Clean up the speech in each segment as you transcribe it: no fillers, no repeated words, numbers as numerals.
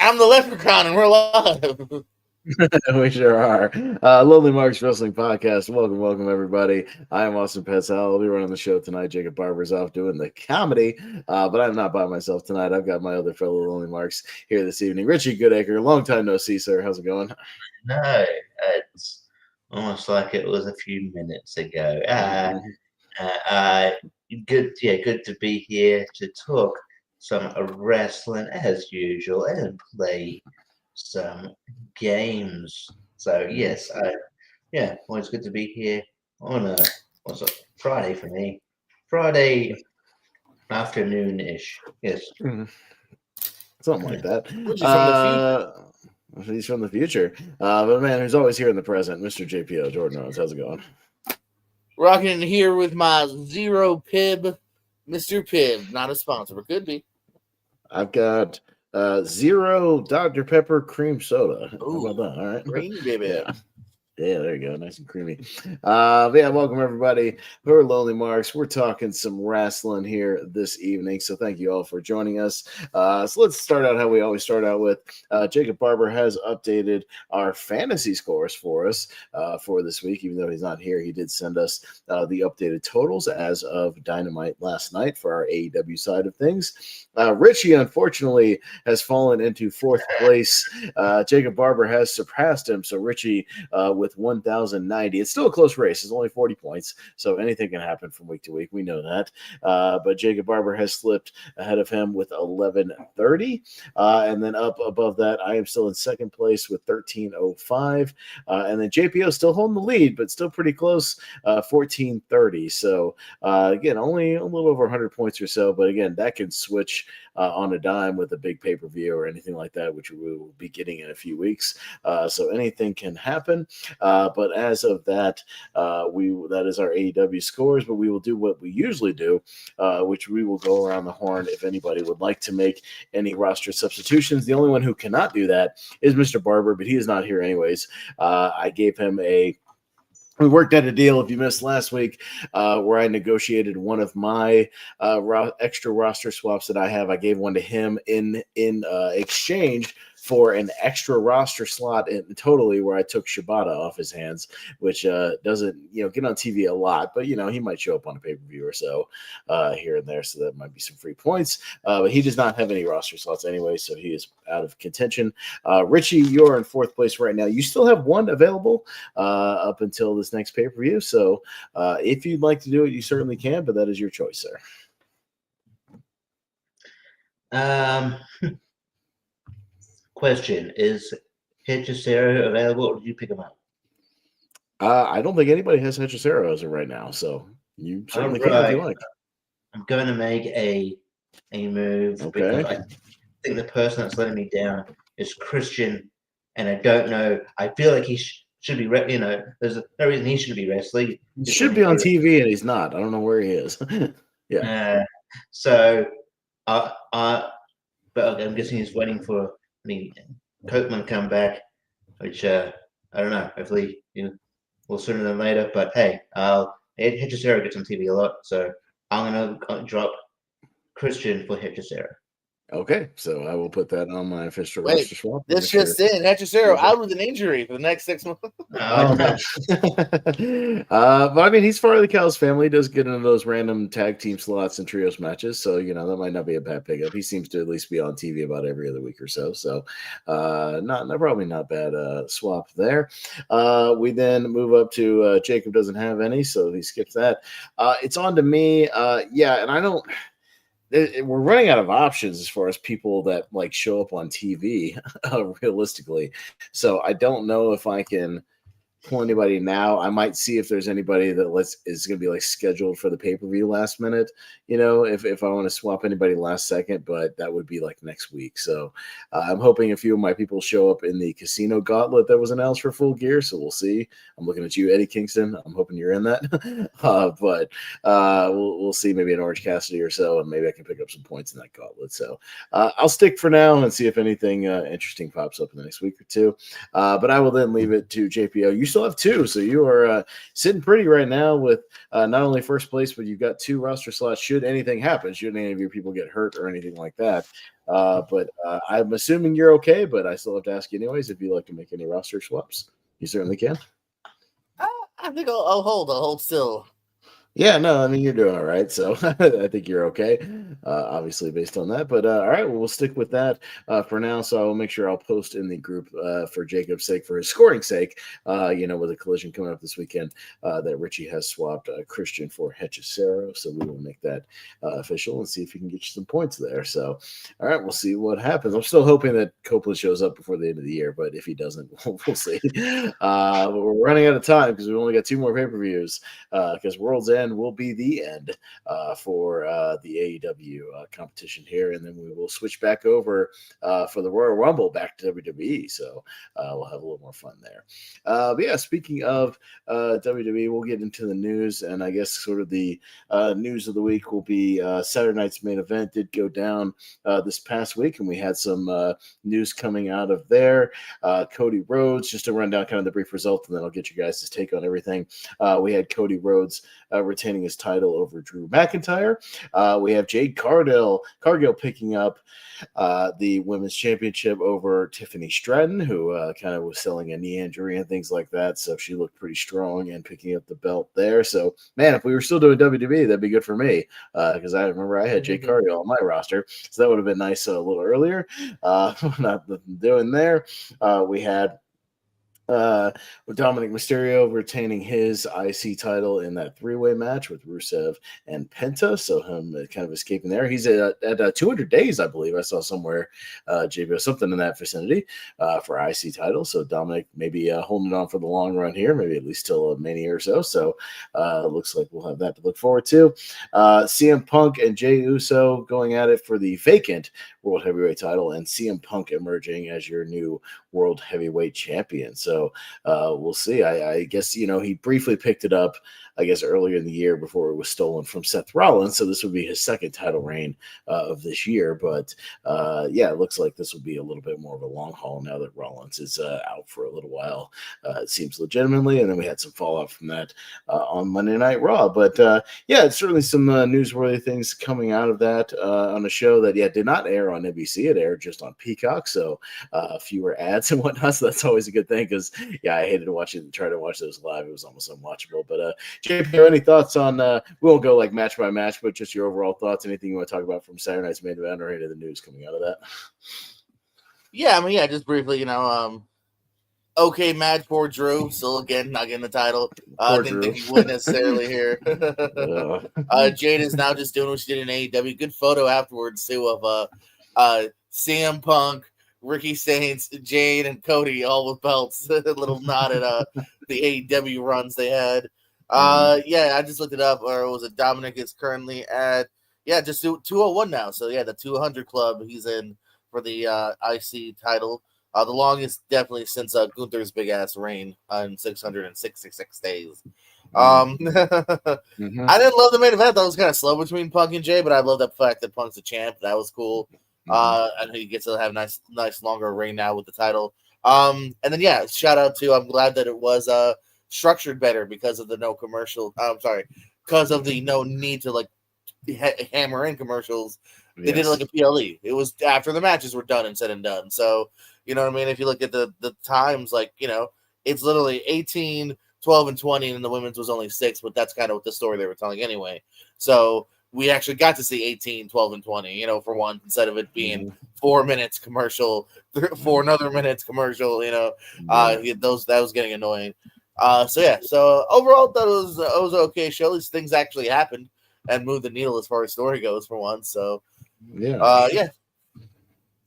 I'm the leprechaun, and we're live. We sure are. Lonely Marks Wrestling Podcast. Welcome, everybody. I am Austin Petzal. I'll be running the show tonight. Jacob Barber's off doing the comedy, but I'm not by myself tonight. I've got my other fellow Lonely Marks here this evening. Richie Goodacre, long time no see, sir. How's it going? No, it's almost like it was a few minutes ago. Good, good to be here to talk some wrestling as usual and play some games. So yes, always good to be here on what's it, Friday for me, Friday afternoon-ish. Yes, something like that. He's He's from the future, but a man who's always here in the present, Mr. JPO Jordan Owens. How's it going? Rocking in here with my Zero Pib, Mr. Pibb. Not a sponsor, but could be. I've got Zero Dr. Pepper cream soda. Ooh, how about that? All right. Creamy, baby. Yeah, there you go. Nice and creamy. Welcome everybody. We're Lonely Marks. We're talking some wrestling here this evening. So thank you all for joining us. So let's start out how we always start out with. Jacob Barber has updated our fantasy scores for us for this week. Even though he's not here, he did send us the updated totals as of Dynamite last night for our AEW side of things. Richie, unfortunately, has fallen into fourth place. Jacob Barber has surpassed him. So Richie with 1,090. It's still a close race. It's only 40 points, so anything can happen from week to week. We know that. But Jacob Barber has slipped ahead of him with 1,130. And then up above that, I am still in second place with 1,305. And then JPO still holding the lead, but still pretty close, 1,430. So, again, only a little over 100 points or so. But again, that can switch on a dime with a big pay-per-view or anything like that, which we will be getting in a few weeks. So anything can happen. But as of that, that is our AEW scores. But we will do what we usually do, which we will go around the horn if anybody would like to make any roster substitutions. The only one who cannot do that is Mr. Barber, but he is not here anyways. I gave him we worked out a deal, if you missed last week, where I negotiated one of my extra roster swaps that I have. I gave one to him in exchange for an extra roster slot totally, where I took Shibata off his hands, which doesn't get on TV a lot, but he might show up on a pay-per-view or so here and there, so that might be some free points. But he does not have any roster slots anyway, so he is out of contention. Richie, you're in fourth place right now. You still have one available up until this next pay-per-view, so if you'd like to do it, you certainly can, but that is your choice, sir. Question, is Hechicero available, or did you pick him up? I don't think anybody has Hechicero as of right now, so you certainly can if you like. I'm going to make a move. Okay. Because I think the person that's letting me down is Christian, and I don't know. I feel like he should be, there's no reason he should be wrestling. He should be on TV, and he's not. I don't know where he is. Yeah. But I'm guessing he's waiting for Copeland come back, which I don't know. Hopefully, we'll sooner than later. But hey, Hechicero gets on TV a lot, so I'm gonna drop Christian for Hechicero. Okay, so I will put that on my official roster swap. This just in: Hechicero out with an injury for the next 6 months. But I mean, he's part of the Cal's family. He does get into those random tag team slots and trios matches, so that might not be a bad pickup. He seems to at least be on TV about every other week or so. So, probably not bad swap there. We then move up to Jacob doesn't have any, so he skips that. It's on to me. And I don't. We're running out of options as far as people that show up on TV realistically. So I don't know if I can pull anybody now. I might see if there's anybody that is going to be scheduled for the pay-per-view last minute, if I want to swap anybody last second, but that would be next week. So I'm hoping a few of my people show up in the Casino Gauntlet that was announced for Full Gear. So we'll see. I'm looking at you, Eddie Kingston. I'm hoping you're in that. But we'll see, maybe an Orange Cassidy or so, and maybe I can pick up some points in that gauntlet. So I'll stick for now and see if anything interesting pops up in the next week or two. But I will then leave it to JPO. You still have 2, so you are sitting pretty right now with not only first place, but you've got 2 roster slots. Should anything happen, should any of your people get hurt or anything like that. But I'm assuming you're okay. But I still have to ask you anyways if you'd like to make any roster swaps. You certainly can. I think I'll hold still. Yeah, no, I mean, you're doing all right. So I think you're okay, obviously, based on that. But all right, well, we'll stick with that for now. So I'll make sure I'll post in the group for Jacob's sake, for his scoring sake, with a collision coming up this weekend, that Richie has swapped Christian for Hechicero. So we will make that official and see if he can get you some points there. So, all right, we'll see what happens. I'm still hoping that Copeland shows up before the end of the year, but if he doesn't, we'll see. But we're running out of time because we've only got 2 more pay-per-views because World's End will be the end for the AEW competition here, and then we will switch back over for the Royal Rumble back to WWE. So we'll have a little more fun there. But yeah, speaking of WWE, we'll get into the news, and I guess sort of the news of the week will be Saturday night's main event did go down this past week, and we had some news coming out of there. Cody Rhodes, just to run down kind of the brief result, and then I'll get you guys' take on everything. We had Cody Rhodes retaining his title over Drew McIntyre. We have Jade Cargill picking up the women's championship over Tiffany Stratton, who kind of was selling a knee injury and things like that. So she looked pretty strong and picking up the belt there. So, man, if we were still doing WWE, that'd be good for me because I remember I had Jade Cargill on my roster. So that would have been nice a little earlier. Not doing there. We had with Dominic Mysterio retaining his IC title in that 3-way match with Rusev and Penta. So him kind of escaping there. He's at 200 days, I believe. I saw somewhere, JBO, something in that vicinity for IC title. So Dominic maybe holding it on for the long run here, maybe at least till a Mania or so. So it looks like we'll have that to look forward to. CM Punk and Jey Uso going at it for the vacant World Heavyweight title, and CM Punk emerging as your new World Heavyweight Champion. So we'll see. I guess, he briefly picked it up, I guess, earlier in the year before it was stolen from Seth Rollins. So this would be his 2nd title reign of this year. But yeah, it looks like this will be a little bit more of a long haul now that Rollins is out for a little while. It seems legitimately. And then we had some fallout from that on Monday Night Raw. But yeah, it's certainly some newsworthy things coming out of that on a show that, did not air on NBC. It aired just on Peacock. So fewer ads and whatnot. So that's always a good thing because, I hated try to watch those live. It was almost unwatchable. But JP, any thoughts on, we won't go like match by match, but just your overall thoughts, anything you want to talk about from Saturday night's main event or any of the news coming out of that? Yeah, just briefly, okay match for Drew. Still, again, not getting the title. Didn't think he would necessarily here. Jade is now just doing what she did in AEW. Good photo afterwards, too, of CM Punk, Ricky Saints, Jade, and Cody all with belts. A little nod at the AEW runs they had. I just looked it up. Or was it Dominic is currently at, just 201 now. So, the 200 club he's in for the IC title. The longest definitely since Gunther's big-ass reign in 666 days. I didn't love the main event. That was kind of slow between Punk and Jay, but I love the fact that Punk's a champ. That was cool. And he gets to have nice longer reign now with the title. And then, shout out to, I'm glad that it was structured better because of the no commercial. Because of the no need to, hammer in commercials. They did it like a PLE. It was after the matches were done and said and done. So, you know what I mean? If you look at the times, it's literally 18, 12, and 20, and the women's was only 6, but that's kind of what the story they were telling anyway. So we actually got to see 18, 12, and 20, for one, instead of it being 4 minutes commercial, 4 another minutes commercial, that was getting annoying. So overall, that was it was an okay show. At least things actually happened and moved the needle as far as story goes for once. So,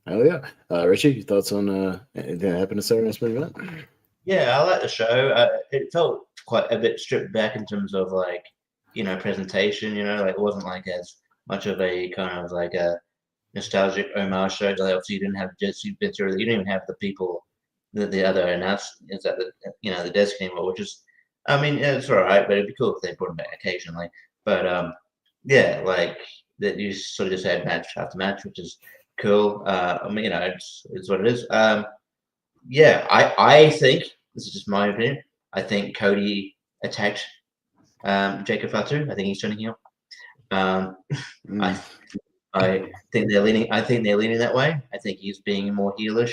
Hell yeah. Richie, your thoughts on anything that happened to Saturday night's main event? Yeah, I like the show. It felt quite a bit stripped back in terms of presentation. It wasn't as much of a kind of a nostalgic homage show. Obviously, you didn't have Jesse Ventura. You didn't even have the people, the other announcers at the desk anymore. Which is, it's all right, but it'd be cool if they brought them back occasionally. But that you sort of just had match after match, which is cool. It's what it is. I think this is just my opinion. I think Cody attacked Jacob Fatu. I think he's turning heel. I think they're leaning. I think they're leaning that way. I think he's being more heelish.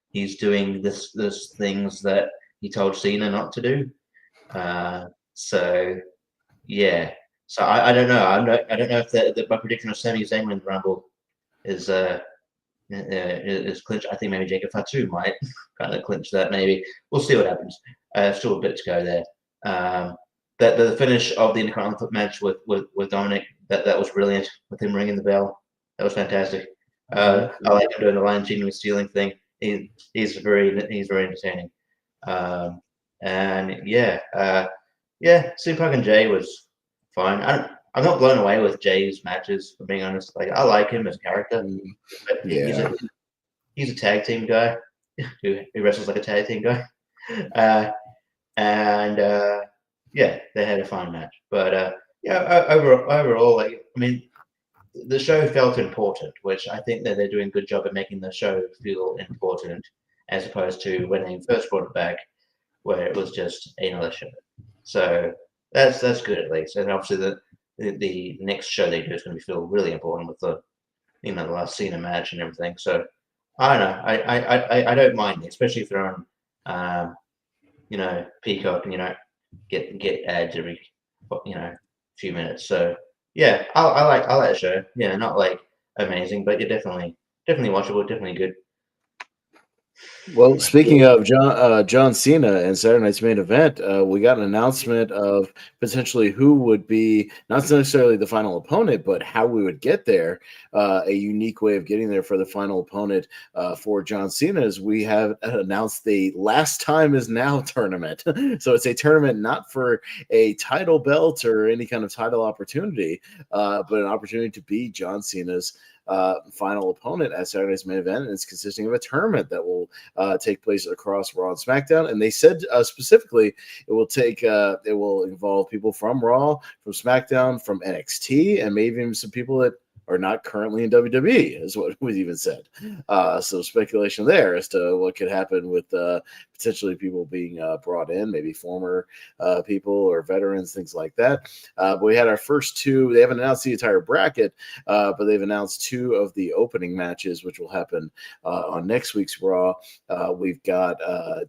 He's doing this things that he told Cena not to do. So yeah. So I don't know. I don't know if my prediction of Sami Zayn wins Rumble is clinched. I think maybe Jacob Fatu might kind of clinch that. Maybe we'll see what happens. Still a bit to go there. The finish of the Intercontinental match with Dominic that was brilliant with him ringing the bell. That was fantastic. I like him doing the line cheating with stealing thing. He's very entertaining. And yeah, CM Punk and Jay was fine. I'm not blown away with Jay's matches, for being honest. Like, I like him as a character, but he's a tag team guy who wrestles like a tag team guy. Yeah, they had a fun match. But overall, like, I mean, the show felt important, which I think that they're doing a good job at making the show feel important, as opposed to when they first brought it back, where it was just another show. So that's good at least. And obviously the next show they do is going to feel really important with the last Cena match and everything. So I don't know. I don't mind it, especially if they're on Peacock and get ads every few minutes. So yeah, I like the show. Yeah, not like amazing, but you're definitely watchable, definitely good. Well, speaking of John Cena and Saturday Night's Main Event, we got an announcement of potentially who would be not necessarily the final opponent, but how we would get there. A unique way of getting there for the final opponent for John Cena is we have announced the Last Time Is Now tournament. So it's a tournament not for a title belt or any kind of title opportunity, but an opportunity to be John Cena's final opponent at Saturday's Main Event, and it's consisting of a tournament that will take place across Raw and SmackDown. And they said specifically it will involve people from Raw, from SmackDown, from NXT, and maybe even some people that are not currently in WWE, is what was even said. So speculation there as to what could happen with potentially people being brought in, maybe former people or veterans, things like that. But we had our first two. They haven't announced the entire bracket, but they've announced two of the opening matches, which will happen on next week's Raw. We've got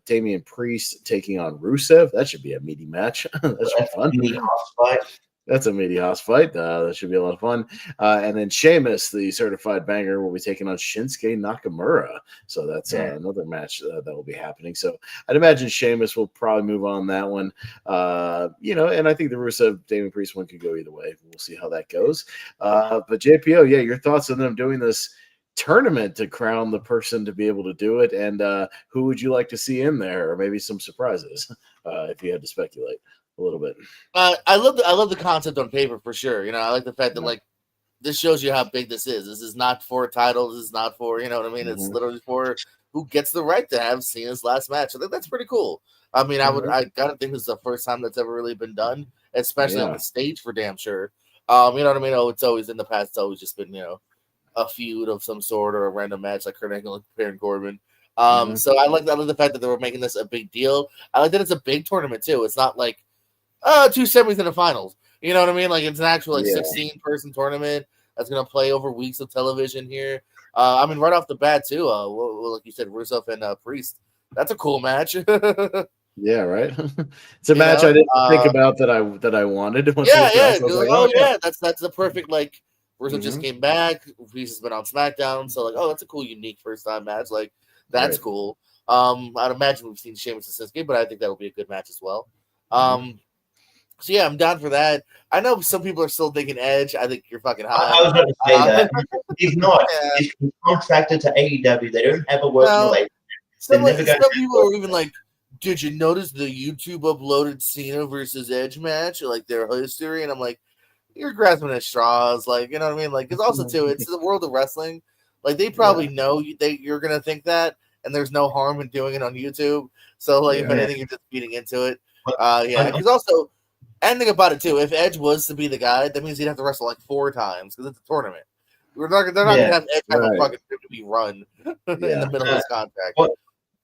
Damian Priest taking on Rusev. That should be a meaty match. That should be fun. That's a meaty house fight. That should be a lot of fun. And then Sheamus, the certified banger, will be taking on Shinsuke Nakamura. So that's another match that will be happening. So I'd imagine Sheamus will probably move on that one. And I think the Rusev Damian Priest one could go either way. We'll see how that goes. But JPO, your thoughts on them doing this tournament to crown the person to be able to do it, and who would you like to see in there, or maybe some surprises if you had to speculate a little bit. I love the concept on paper for sure. I like the fact that like this shows you how big this is. This is not for a title. This is not for what I mean. Mm-hmm. It's literally for who gets the right to have Cena's last match. I think that's pretty cool. I mean, I gotta think this is the first time that's ever really been done, especially on the stage for damn sure. You know what I mean? It's always in the past. It's always just been a feud of some sort or a random match like Kurt Angle and Baron Corbin. So I like the fact that they were making this a big deal. I like that it's a big tournament too. It's not like two semis and a finals. You know what I mean? Like it's an actual 16-person tournament that's gonna play over weeks of television here. I mean, right off the bat too. Like you said, Rusev and Priest. That's a cool match. Yeah, right. It's a match I didn't think about that I wanted. That's the perfect like. Rusev just came back. Priest has been on SmackDown, so like, that's a cool, unique first time match. Like that's cool. I'd imagine we've seen Sheamus and Shinsuke, but I think that'll be a good match as well. So yeah, I'm down for that. I know some people are still thinking Edge. I think you're fucking high. I was going to say that. He's not. He's contracted to AEW. They don't have a working relationship. Some people are even like, did you notice the YouTube uploaded Cena versus Edge match? Like their history? And I'm like, you're grasping at straws. Like, you know what I mean? Like, it's also too, it's the world of wrestling. Like they probably know you're going to think that, and there's no harm in doing it on YouTube. So like, if anything, you're just feeding into it. Because also, ending about it too, if Edge was to be the guy, that means he'd have to wrestle like 4 times because it's a tournament. They're not going to have Edge have a fucking 50 run in the middle of his contract.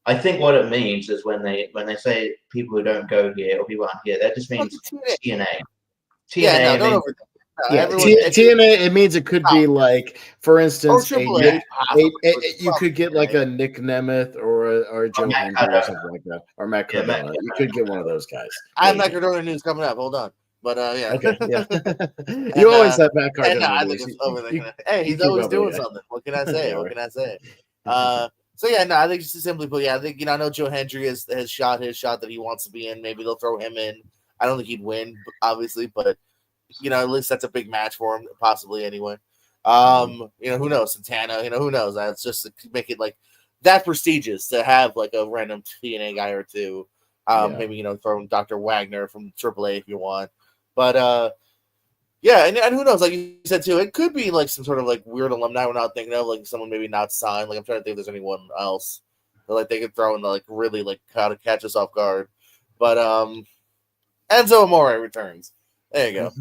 I think what it means is when they say people who don't go here or people aren't here, that just means TNA. Yeah, no, don't means, overthink. Yeah, everyone, TNA. It means it could be like, for instance, you could get like a Nick Nemeth or a Joe Hendry or something like that, or Matt Cardona. You could get one of those guys. I have Matt Cardona news coming up. Hold on, but yeah. Okay, yeah. You always have Matt Cardona. I think it's overthinking it. Hey, he's always doing something. What can I say? Yeah, what can I say? So yeah, no, I think just simply put, I think I know Joe Hendry has shot his shot that he wants to be in. Maybe they'll throw him in. I don't think he'd win, obviously, but at least that's a big match for him, possibly anyway. Who knows? Santana, who knows? That's just to make it like that prestigious to have like a random TNA guy or two. Maybe throw Dr. Wagner from AAA if you want, but and who knows? Like you said too, it could be like some sort of like weird alumni we're not thinking of, like someone maybe not signed. Like I'm trying to think if there's anyone else that like they could throw in to, like really like how to catch us off guard. But Enzo Amore returns. There you go.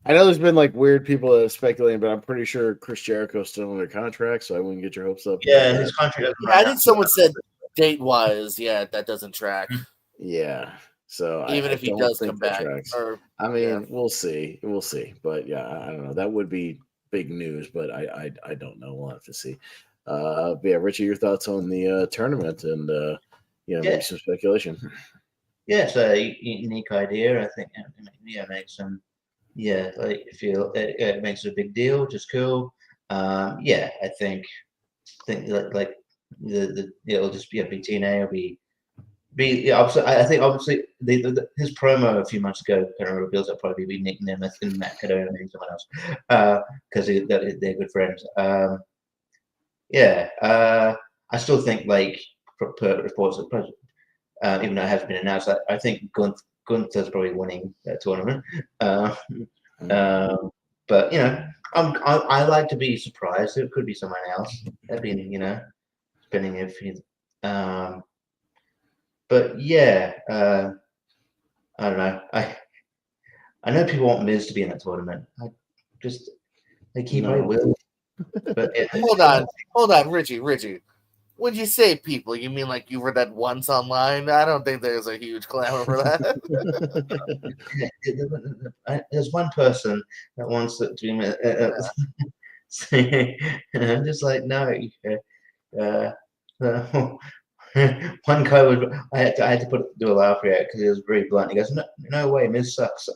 I know there's been like weird people that have speculating, but I'm pretty sure Chris Jericho's still under contract, so I wouldn't get your hopes up. Yeah, his contract. I think someone said date wise, that doesn't track. Yeah. So even if he does come back, we'll see. We'll see. But yeah, I don't know. That would be big news, but I don't know. We'll have to see. But yeah, Richie, your thoughts on the tournament and maybe some speculation. Yeah, it's a unique idea. I think makes some feel it makes it a big deal, just cool. I think like it'll just be a big TNA. It'll be I think obviously his promo a few months ago kind of reveals that probably be Nick Nemeth and Matt Cardona and someone else because they're good friends. I still think like per reports even though it hasn't been announced, I think Gunther's probably winning that tournament. But I like to be surprised. It could be someone else. That'd be depending if he's. But yeah, I don't know. I know people want Miz to be in that tournament. He will. But hold on, Richie. When you say people, you mean like you read that once online? I don't think there's a huge clamor for that. There's one person that wants to be. I'm just like, no. One guy I had to do a laugh react because he was very blunt. He goes, no way, Miz sucks.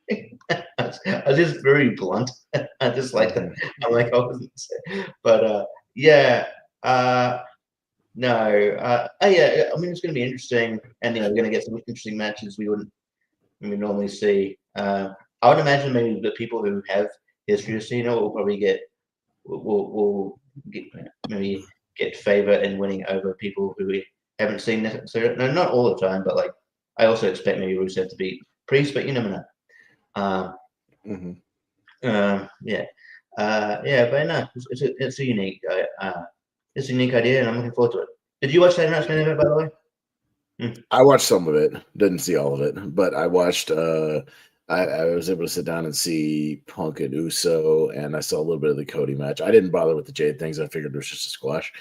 I was just very blunt. I just like that. I'm like, I wasn't saying. But no. I mean, it's going to be interesting, and we're going to get some interesting matches we normally see. I would imagine maybe the people who have history of Cena will probably will get favor in winning over people who we haven't seen necessarily. No, not all the time, but like I also expect maybe Rusev to beat Priest, but you never know. But no, it's a unique. It's a unique idea, and I'm looking forward to it. Did you watch that announcement event, by the way? I watched some of it. Didn't see all of it, but I watched. I was able to sit down and see Punk and Uso, and I saw a little bit of the Cody match. I didn't bother with the Jade things. I figured it was just a squash.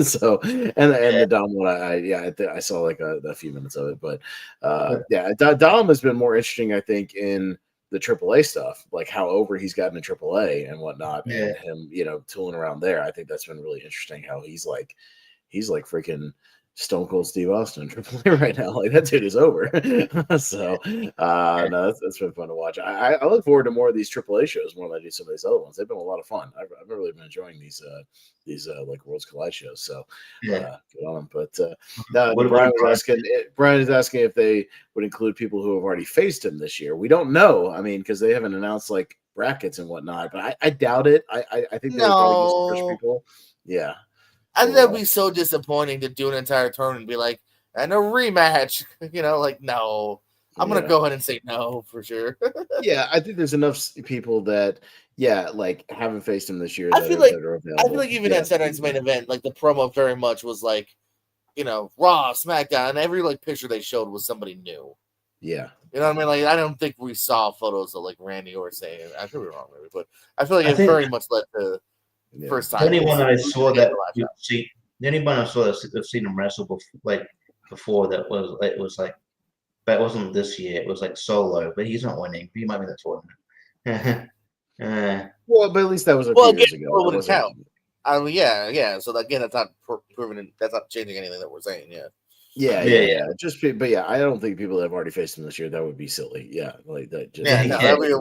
So, and the Dom one, I saw like a few minutes of it, but Dom has been more interesting, I think, in the AAA stuff, like how over he's gotten in AAA and whatnot, and him, tooling around there. I think that's been really interesting. How he's like freaking Stone Cold Steve Austin in AAA right now. Like that dude is over. So no, that's been fun to watch. I look forward to more of these AAA shows more than I do some of these other ones. They've been a lot of fun. I've really been enjoying these like Worlds Collide shows. So good on them. But Brian is asking if they would include people who have already faced him this year. We don't know. I mean, because they haven't announced like brackets and whatnot. But I doubt it. I think they would probably use some fresh people. Yeah. I think that'd be so disappointing to do an entire tournament and be like, and a rematch. No. I'm gonna go ahead and say no for sure. Yeah, I think there's enough people that like haven't faced him this year. I feel like even at Saturday Night's main event, like the promo very much was like, Raw, SmackDown, and every like picture they showed was somebody new. Yeah. You know what I mean? Like I don't think we saw photos of like Randy or saying I could be wrong maybe, but I feel like it very much led to first time. The only one I saw that the only one I saw I've seen him wrestle before that was but it wasn't this year. It was like solo, but he's not winning. He might be in the tournament. Well, but at least that was a few years ago. It wouldn't count. I mean, yeah. So again, that's not proving. That's not changing anything that we're saying. Yeah. Yeah. But I don't think people that have already faced him this year. That would be silly. Yeah, like that. Just, that'd be a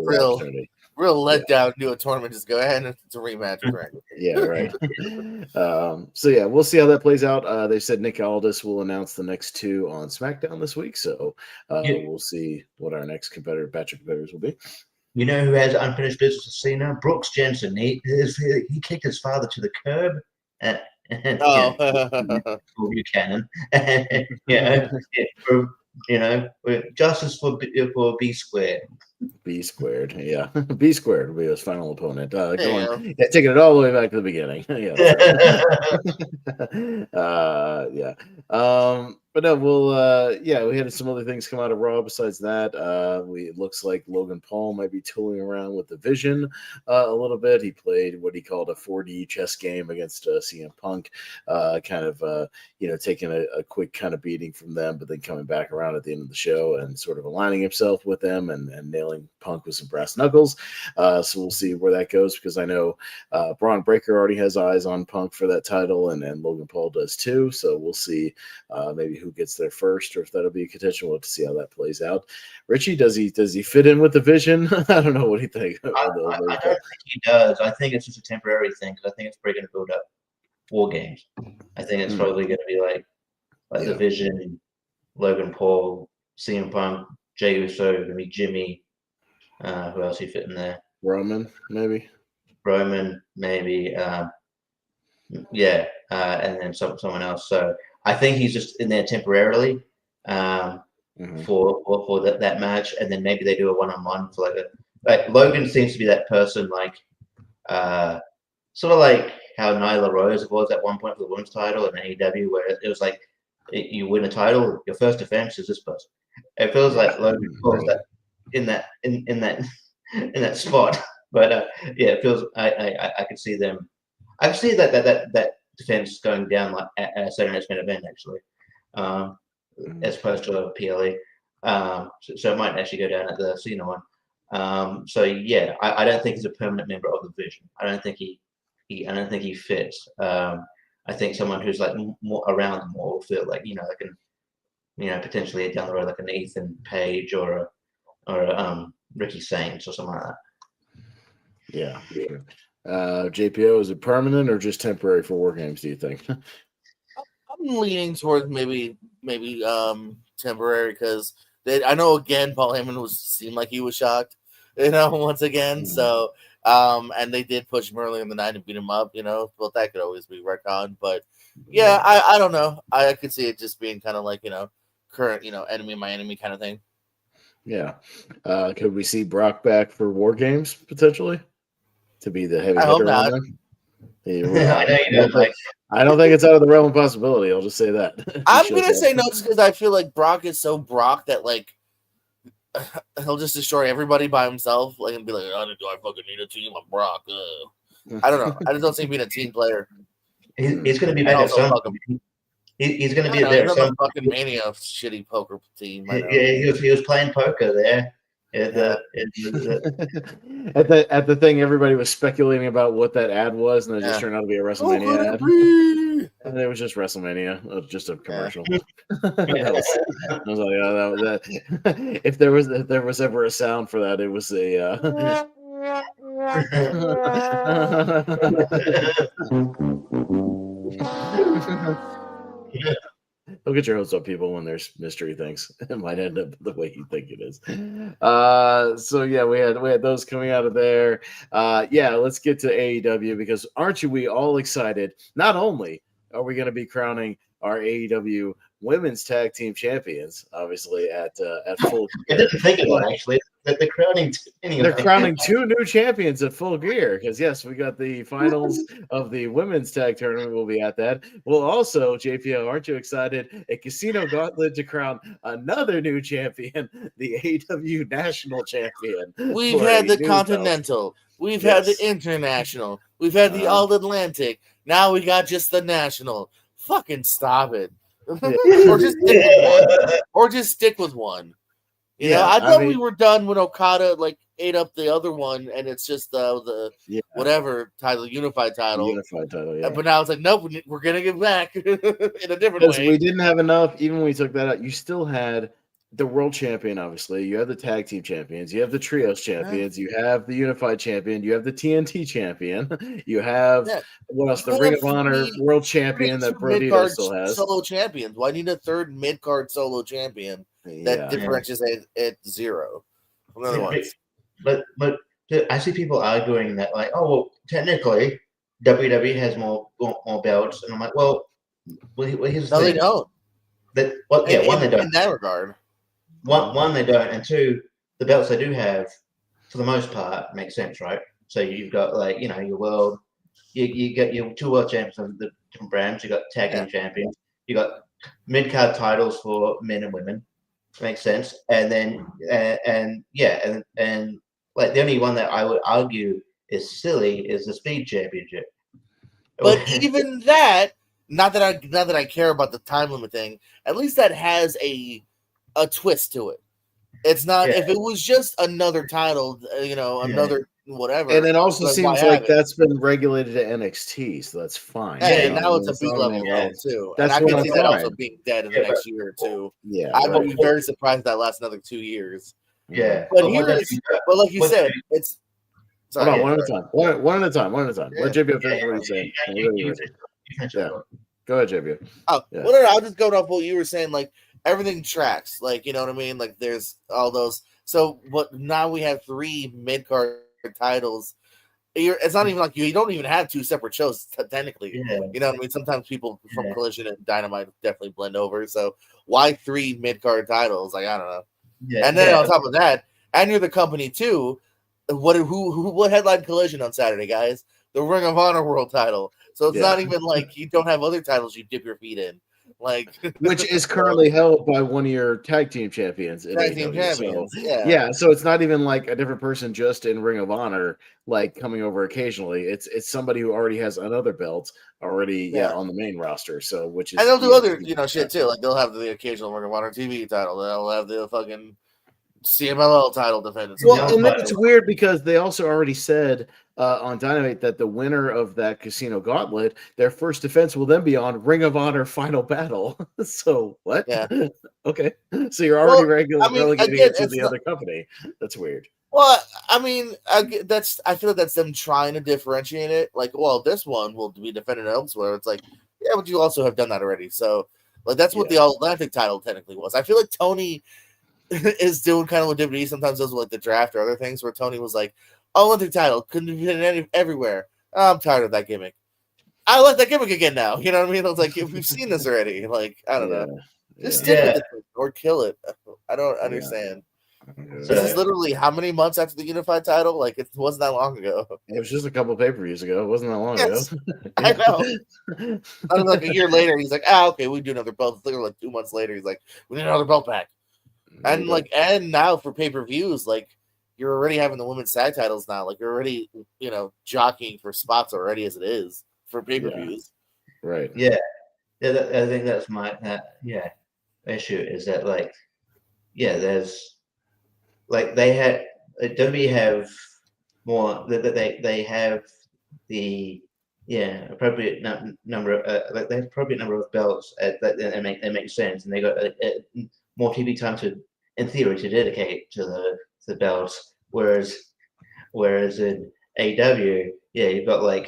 real letdown. Do a tournament. Just go ahead and it's a rematch. Right. Yeah, right. So yeah, we'll see how that plays out. They said Nick Aldis will announce the next two on SmackDown this week. So we'll see what our next batch of competitors will be. You know who has unfinished business with Cena? Brooks Jensen. He kicked his father to the curb. Buchanan. Justice for B squared. B squared, yeah. B squared will be his final opponent. Taking it all the way back to the beginning. But no, we had some other things come out of Raw besides that. It looks like Logan Paul might be tooling around with the Vision a little bit. He played what he called a 4D chess game against CM Punk, taking a quick kind of beating from them, but then coming back around at the end of the show and sort of aligning himself with them and nailing Punk with some brass knuckles. So we'll see where that goes, because I know Braun Breaker already has eyes on Punk for that title, and Logan Paul does too. So we'll see maybe who gets there first, or if that'll be a contention. We'll have to see how that plays out. Richie, does he fit in with the Vision? I don't know what he thinks. I don't think he does. I think it's just a temporary thing, because I think it's probably going to build up War Games. I think it's probably going to be like the Vision, Logan Paul, CM Punk, Jey Uso, maybe Jimmy. Who else he fit in there? Roman, maybe. And then someone else. So I think he's just in there temporarily for that match, and then maybe they do a one-on-one for like Logan seems to be that person, sort of like how Nyla Rose was at one point for the women's title in AEW, where it was like you win a title, your first defense is this person. It feels like Logan Paul's that in that spot, but it feels I could see them. I could see that defense going down like at a Saturday Night's Main Event, actually, as opposed to a PLE. So it might actually go down at the Cena one. I don't think he's a permanent member of the Vision. I don't think he fits. I think someone who's like more around more will feel like potentially down the road like an Ethan Page or a Ricky Saints or something like that. Yeah. JPO, is it permanent or just temporary for War Games, do you think? I'm leaning towards maybe temporary, because I know again Paul Heyman seemed like he was shocked, once again. So and they did push him early in the night and beat him up, but that could always be retconned. But I don't know. I could see it just being kind of like current enemy my enemy kind of thing. Yeah. Could we see Brock back for War Games potentially to be the heavy hitter on them? I know you don't like. I don't think it's out of the realm of possibility. I'll just say that. I'm gonna say no, just because I feel like Brock is so Brock that he'll just destroy everybody by himself, and be like, "Do I fucking need a team? I'm Brock." I don't know. I just don't see him being a team player. He's going to be back at some. He's going to be there. Some fucking Mania shitty poker team. Yeah, he was playing poker there. At the thing, everybody was speculating about what that ad was, and it just turned out to be a WrestleMania ad. And it was just WrestleMania. It was just a commercial. I was like, oh, that. If there was ever a sound for that, it was a. Don't get your hopes up, people, when there's mystery things. It might end up the way you think it is. We had those coming out of there. Let's get to AEW, because aren't we all excited? Not only are we going to be crowning our AEW Women's Tag Team Champions, obviously at Full. I didn't think of that, actually. They're crowning. They're crowning two new champions at Full Gear, because yes, we got the finals of the women's tag tournament. We'll be at that. We'll also, JPO, aren't you excited? A Casino Gauntlet to crown another new champion, the AEW National Champion. We've had the Continental. We've had the International. We've had the All Atlantic. Now we got just the National. fucking stop it. Or just stick with one. Or just stick with one. You know, I thought we were done when Okada like ate up the other one, and it's just the whatever title, unified title. Yeah. But now it's like, nope, we're gonna get back in a different Because way. we didn't have enough. Even when we took that out, you still had the world champion. Obviously, you have the tag team champions. You have the trios champions. You have the unified champion. You have the TNT champion. You have what else? The Ring of Honor world champion that Brodito still has. Solo champions. Why need a third mid card solo champion that differentiates at zero from the other ones? But I see people arguing that like, oh well, technically WWE has more belts, and I'm like, well here's the thing. They don't. One they don't. In that regard. One they don't, and two, the belts they do have, for the most part, make sense, right? So you've got like your world, you get your 2 world champions of the different brands. You got tag team champions. You got mid card titles for men and women. Makes sense. And then and like the only one that I would argue is silly is the Speed Championship. But even that, not that I care about the time limit thing, at least that has a twist to it. It's not if it was just another title, another whatever. And it also seems like that's been regulated at NXT, so that's fine. Yeah, now it's a big level role too. That's and I can see that also being dead in the next year or two. Yeah, I would be very surprised if that lasts another 2 years. Yeah, but but like you said, it's. Hold on, one at a time. One at a time. Let JB finish what he's saying. Go ahead, JB. Well, no, I'll just go off what you were saying. Like everything tracks. Like you know what I mean. Like there's all those. So now we have 3 mid card titles. It's not even like you don't even have 2 separate shows technically. Yeah. You know what I mean? Sometimes people from Collision and Dynamite definitely blend over. So why 3 mid card titles? Like I don't know. Yeah, and then on top of that, and you're the company too. What headline Collision on Saturday, guys? The Ring of Honor World Title. So it's not even like you don't have other titles you dip your feet in, like which is currently held by one of your tag team champions. Tag team champions, So it's not even like a different person just in Ring of Honor, like coming over occasionally. It's somebody who already has another belt already, on the main roster. So which is and they'll do other shit too. Like they'll have the occasional Ring of Honor TV title. They'll have the fucking CMLL title defendants. Well, and then it's weird because they also already said on Dynamite that the winner of that Casino Gauntlet, their first defense will then be on Ring of Honor Final Battle. So what? Yeah. Okay. So you're already relegating it to the other company. That's weird. Well, I mean, I feel like that's them trying to differentiate it. Like, well, this one will be defended elsewhere. It's like, yeah, but you also have done that already. So, like, that's what the All Atlantic title technically was. I feel like Tony is doing kind of what WWE sometimes does with like the draft or other things where Tony was like, All Atlantic title couldn't have been everywhere. I'm tired of that gimmick. I like that gimmick again now. You know what I mean? I was like, we've seen this already. Like, I don't know. Just stick with it or kill it. I don't understand. This is literally how many months after the unified title? Like it wasn't that long ago. It was just a couple of pay-per-views ago. It wasn't that long ago. I know. I was like a year later, he's like, okay, we do another belt. It's like 2 months later, he's like, we need another belt back. And and now for pay-per-views, like you're already having the women's tag titles now. Like you're already, jockeying for spots already as it is for pay-per-views. Right. Yeah. I think that's my issue is that there's WWE have more that they have the appropriate number of they have appropriate number of belts that make sense, and they got more TV time in theory to dedicate to the belts, whereas in AEW you've got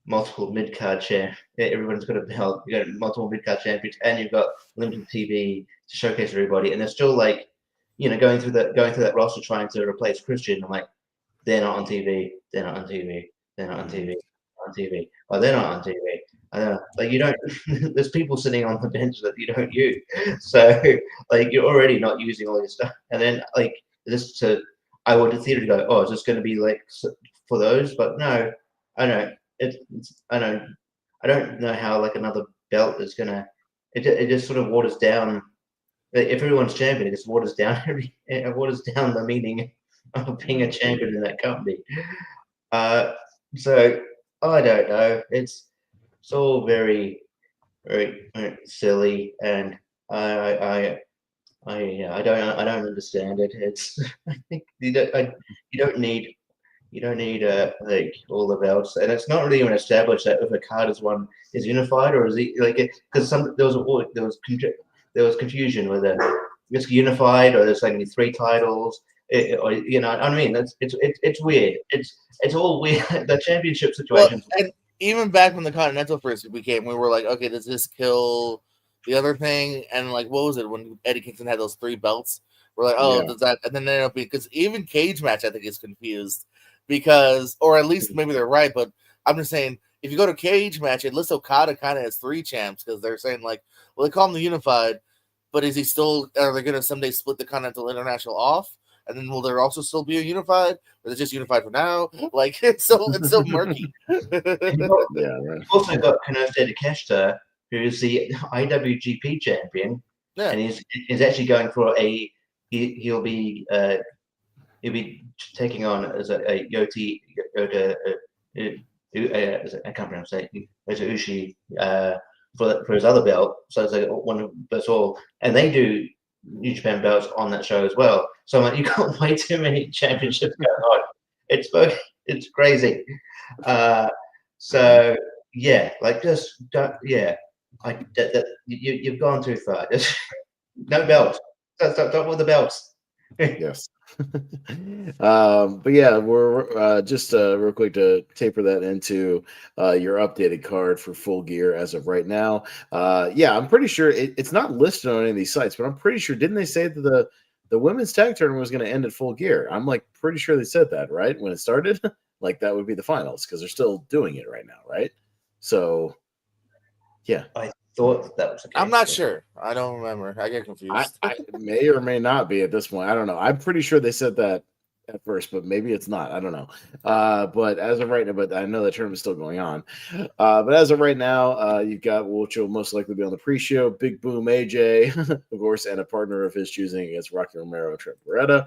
multiple mid card champ. Everyone's got a belt. You got multiple mid card champions, and you've got limited TV to showcase everybody. And they're still going through that roster trying to replace Christian. I'm like, they're not on TV. They're not on TV. They're not on TV. On TV. Oh, they're not on TV. I don't know. You don't. There's people sitting on the bench that you don't use. So you're already not using all your stuff. And then I would in theory to go, oh, is this going to be for those? But no, I don't. I don't know how another belt is gonna. It just sort of waters down. If everyone's champion, it just waters down the meaning of being a champion in that company. So I don't know. It's all very very, very silly, and I don't understand it. It's I think you don't need like all the belts, and it's not really even established that if a card is unified or is he like because there was confusion whether it's unified or there's like three titles. Or I mean, it's weird. It's all weird. The championship Well, situations. and even back when the Continental first became, we were like, okay, does this kill the other thing? And like, what was it when Eddie Kingston had those 3 belts? We're like, oh, Yeah. does that? And then they ended up being because even cage match, I think, is confused because, or at least maybe they're right, but I'm just saying, if you go to cage match, it lists Okada kind of has 3 champs because they're saying like, well, they call him the Unified, but is he still? Are they going to someday split the Continental International off? And then will there also still be a unified? Or is it just unified for now? Like it's so murky. You've Right. also got Konosuke Takeshita, who's the IWGP champion, Yeah. and he's actually going for he'll be taking on as a Yota I can't pronounce it. Ushi for his other belt. So it's like one of us all, and they do New Japan belts on that show as well. So I'm like, you got way too many championships going on. It's crazy. So yeah, like just don't, yeah, you've gone too far. Just no belts. Stop with the belts. Yes. But yeah, we're just real quick to taper that into your updated card for Full Gear as of right now. Yeah, I'm pretty sure it's not listed on any of these sites, but I'm pretty sure, didn't they say that the women's tag tournament was going to end at Full Gear? I'm like pretty sure they said that, right? When it started, like that would be the finals because they're still doing it right now, right? So yeah. I thought that was the case. I'm not sure. I don't remember. I get confused. I may or may not be at this point. I don't know. I'm pretty sure they said that at first, but maybe it's not. I don't know. But as of right now, but I know the tournament's still going on. But as of right now, you've got which will most likely be on the pre-show, Big Boom AJ, of course, and a partner of his choosing against Rocky Romero and Trent Beretta.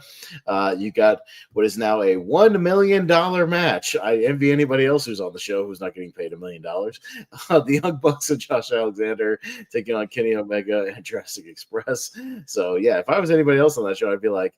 You got what is now a $1 million match. I envy anybody else who's on the show who's not getting paid $1 million. The Young Bucks and Josh Alexander taking on Kenny Omega and Jurassic Express. So yeah, if I was anybody else on that show, I'd be like,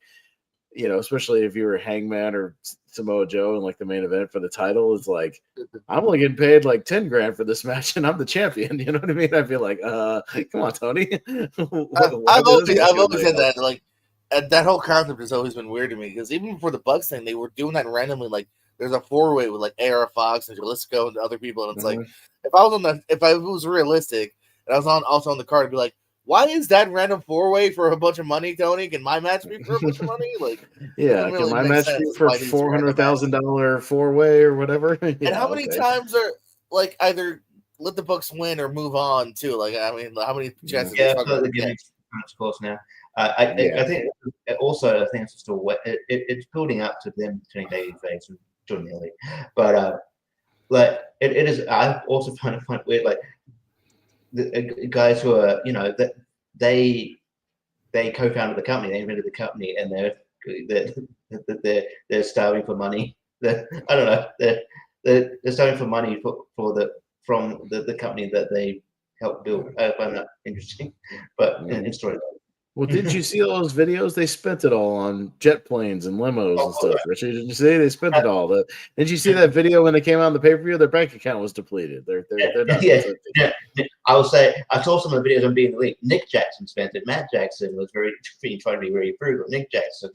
especially if you were Hangman or Samoa Joe in like the main event for the title, it's like I'm only getting paid like $10,000 for this match, and I'm the champion. You know what I mean? I'd be like, come on, Tony. I've always said that. Like that whole concept has always been weird to me because even before the Bucks thing, they were doing that randomly. Like there's a 4-way with like AR Fox and Jalisco and other people, and it's like if it was realistic and I was also on the card, I'd be like, why is that random 4-way for a bunch of money, Tony? Can my match be for a bunch of money? Like, yeah, can really my match be for $400,000 4-way or whatever? And how many times are like either let the Bucks win or move on too? Like, I mean, how many chances? Yeah, the gimmicks, of course. Now, I think also it's just it's building up to them turning babyface and joining the elite, but like it is. I also find it weird, like. The guys who are, that they co-founded the company, they invented the company, and they're starving for money. I don't know. They're starving for money from the company that they helped build. I find that interesting, but in story. Well, didn't you see all those videos? They spent it all on jet planes and limos and stuff, Richie. Did you see they spent it all? Did you see that video when they came out on the pay-per-view? Their bank account was depleted. They're done. Yeah. I will say I saw some of the videos on being elite. Nick Jackson spent it. Matt Jackson was trying to be very frugal. Nick Jackson.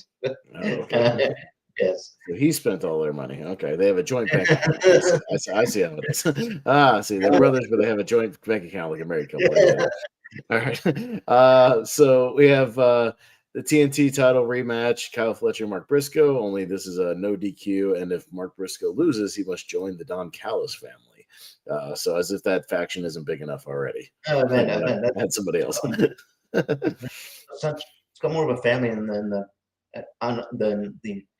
Okay. Yes. So he spent all their money. Okay. They have a joint bank account. I see how it is. See, they're brothers, but they have a joint bank account like a married couple. Yeah. All right. So we have the TNT title rematch, Kyle Fletcher, Mark Briscoe. Only this is a no DQ, and if Mark Briscoe loses, he must join the Don Callis family. So as if that faction isn't big enough already. Oh man, had somebody else. It's got more of a family than the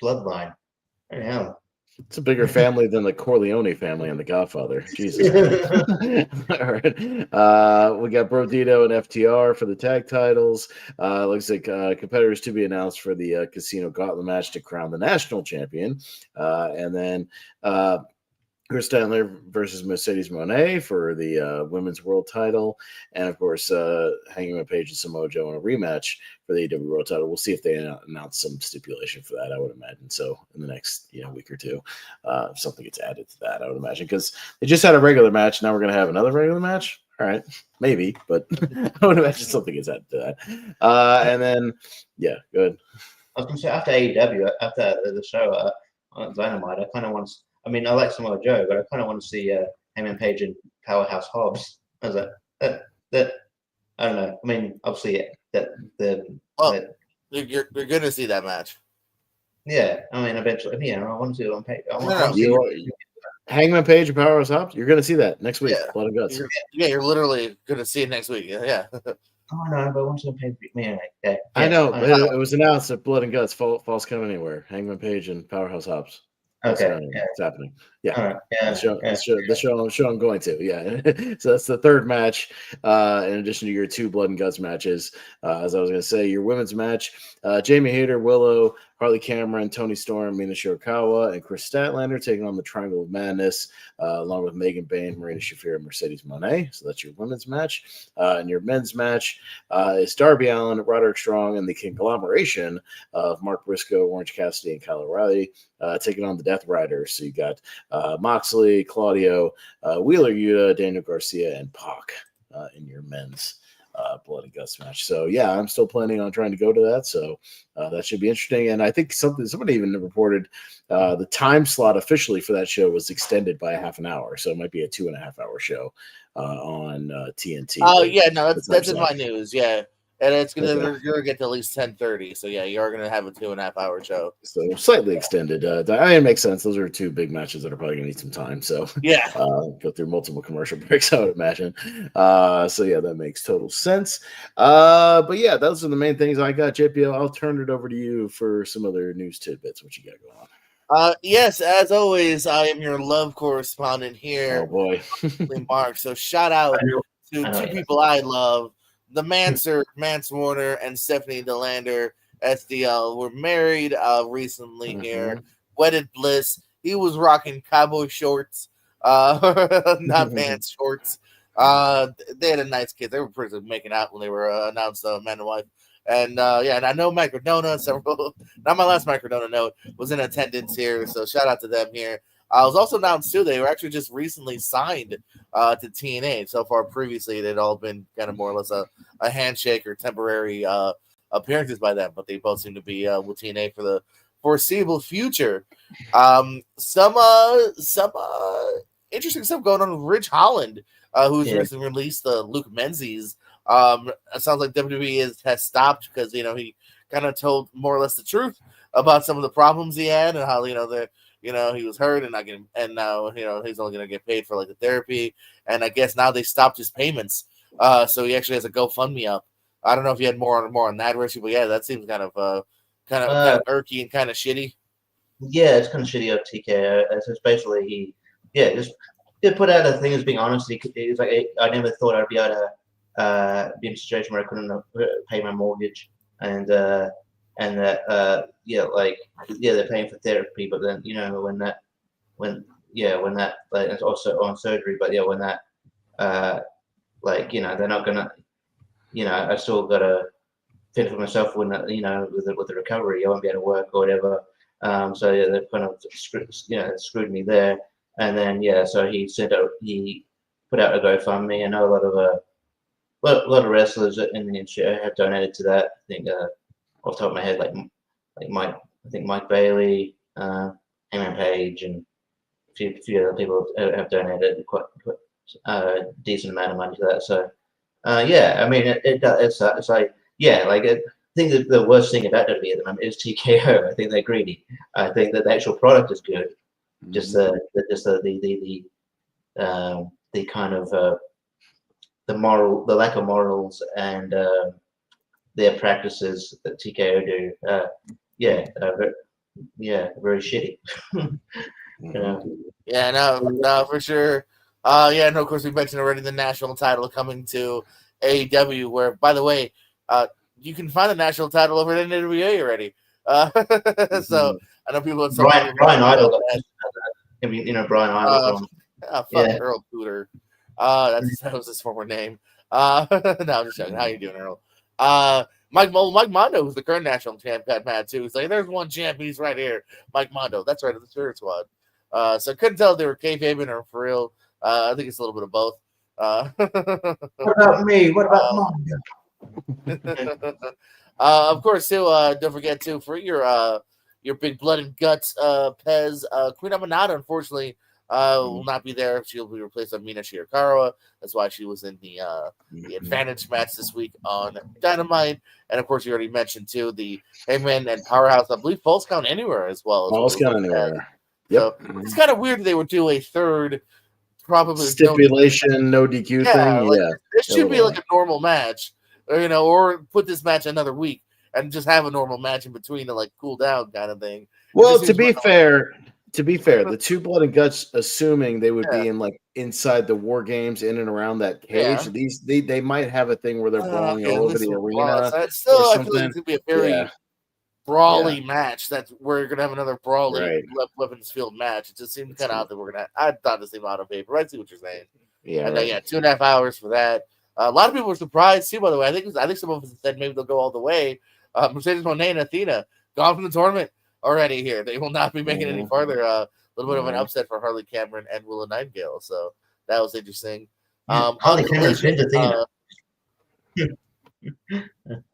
bloodline. Hell. It's a bigger family than the Corleone family and the Godfather. Jesus. All right. We got Brodito and FTR for the tag titles. Looks like competitors to be announced for the Casino Gauntlet match to crown the national champion. And then Chris Statlander versus Mercedes Moné for the women's world title, and of course, Hangman Page and Samoa Joe in a rematch for the AEW world title. We'll see if they announce some stipulation for that. I would imagine so in the next week or two. If something gets added to that, I would imagine, because they just had a regular match. Now we're going to have another regular match. All right, maybe, but I would imagine something gets added to that. And then, yeah, good. I was going to say, after AEW, after the show on Dynamite, I kind of want to. I mean, I like Samoa Joe, but I kind of want to see Hangman Page and Powerhouse Hobbs. I was like, that I don't know. I mean, obviously, you're going to see that match. Yeah, I mean, eventually, I want to see it on page. I want to see Hangman Page and Powerhouse Hobbs. You're going to see that next week. Yeah. Blood and Guts. You're literally going to see it next week. Yeah. Oh no, but I want to pay man. Yeah, I know, but it was announced that Blood and Guts, Falls Count Anywhere, Hangman Page and Powerhouse Hobbs. Okay, it's happening. Yeah, right. The show I'm going to. Yeah, so that's the third match. In addition to your 2 Blood and Guts matches, as I was going to say, your women's match: Jamie Hayter, Willow, Harley Cameron, Toni Storm, Mina Shirakawa, and Chris Statlander taking on the Triangle of Madness, along with Megan Bayne, Marina Shafir, and Mercedes Moné. So that's your women's match. And your men's match is Darby Allin, Roderick Strong, and the conglomeration of Mark Briscoe, Orange Cassidy, and Kyle O'Reilly taking on the Death Riders. So you got Moxley, Claudio, Wheeler Yuta, Daniel Garcia, and Pac in your men's Blood and Guts match. So yeah, I'm still planning on trying to go to that. So that should be interesting. And I think somebody even reported the time slot officially for that show was extended by a half an hour. So it might be a 2.5 hour show on TNT. Oh yeah, no, that's in my news. Yeah. And it's gonna you're gonna get to at least 10:30. So yeah, you're gonna have a 2.5 hour show. So slightly extended. It makes sense. Those are 2 big matches that are probably gonna need some time. So yeah, go through multiple commercial breaks, I would imagine. So yeah, that makes total sense. But yeah, those are the main things I got. JPL, I'll turn it over to you for some other news tidbits. What you got going on? Yes, as always, I am your love correspondent here. Oh boy, Mark. So shout out to 2 people I love. The Manser, Mance Warner, and Stephanie DeLander, SDL, were married recently here. Wedded bliss. He was rocking cowboy shorts, not pants, shorts. They had a nice kid. They were pretty making out when they were announced man and wife. And and I know Microdona, several. Not my last Microdona note was in attendance here, so shout out to them here. I was also announced too. They were actually just recently signed to TNA. So far, previously, they'd all been kind of more or less a handshake or temporary appearances by them, but they both seem to be with TNA for the foreseeable future. Some interesting stuff going on with Ridge Holland, who's recently released the Luke Menzies. It sounds like WWE has stopped because he kind of told more or less the truth about some of the problems he had and how he was hurt and not getting, and now he's only going to get paid for like the therapy. And I guess now they stopped his payments, so he actually has a GoFundMe up. I don't know if you had more on that, Richie, but yeah, that seems kind of irky and kind of shitty. Yeah, it's kind of shitty of TKO. It's basically he just put out a thing as being honest. He's like, I never thought I'd be able to be in a situation where I couldn't pay my mortgage, and that they're paying for therapy, but then when that like, it's also on surgery, but when that they're not gonna, I still gotta fend for myself when with the recovery. I won't be able to work or whatever. So they've kind of screwed me there. And then so he put out a GoFundMe. I know a lot of wrestlers in the industry have donated to that. I think off the top of my head, like Mike Bailey, Hangman Page, and a few other people have donated quite a decent amount of money to that. So I mean it's like I think that the worst thing about WWE at the moment is TKO. I think they're greedy. I think that the actual product is good. Just the kind of the lack of morals and their practices that TKO do. Very shitty. Yeah, no, for sure. And of course we mentioned already the national title coming to AEW, where, by the way, you can find the national title over at NWA already. So I know people. Brian Idol. I mean, Brian Idle from Earl Cooter. That was his former name. No, I'm just joking. How you doing, Earl? Mike Mondo, who's the current national champ, got mad too. He's like, "There's one champ. He's right here, Mike Mondo." That's right, the Spirit Squad. So I couldn't tell if they were kayfabing or for real. I think it's a little bit of both. What about me? What about Mondo? Of course, too. Don't forget too for your big blood and guts, Pez. Queen Amanada, unfortunately, will not be there. She'll be replaced by Mina Shirakawa. That's why she was in the advantage match this week on Dynamite. And of course, you already mentioned too the Hangman and Powerhouse. I believe Falls Count Anywhere as well. Falls Count Anywhere. Yep. So it's kind of weird that they would do a third. Probably stipulation, no DQ thing. Like, this should be like a normal match, or put this match another week and just have a normal match in between to like cool down kind of thing. Well, to be fair, the two blood and guts, assuming they would be in like inside the war games, in and around that cage, they might have a thing where they're brawling all over the arena. I feel like it's gonna be a very brawly match. That's we're gonna have another brawly weapons field match. It just seemed kind of odd that we're gonna. I thought this seemed out of paper. I see what you're saying. Yeah, and 2.5 hours for that. A lot of people were surprised too. By the way, I think some of us said maybe they'll go all the way. Mercedes Moné and Athena gone from the tournament already. Here, they will not be making any farther. A little bit of an upset for Harley Cameron and Willow Nightingale. So that was interesting. Harley Cameron's been Athena.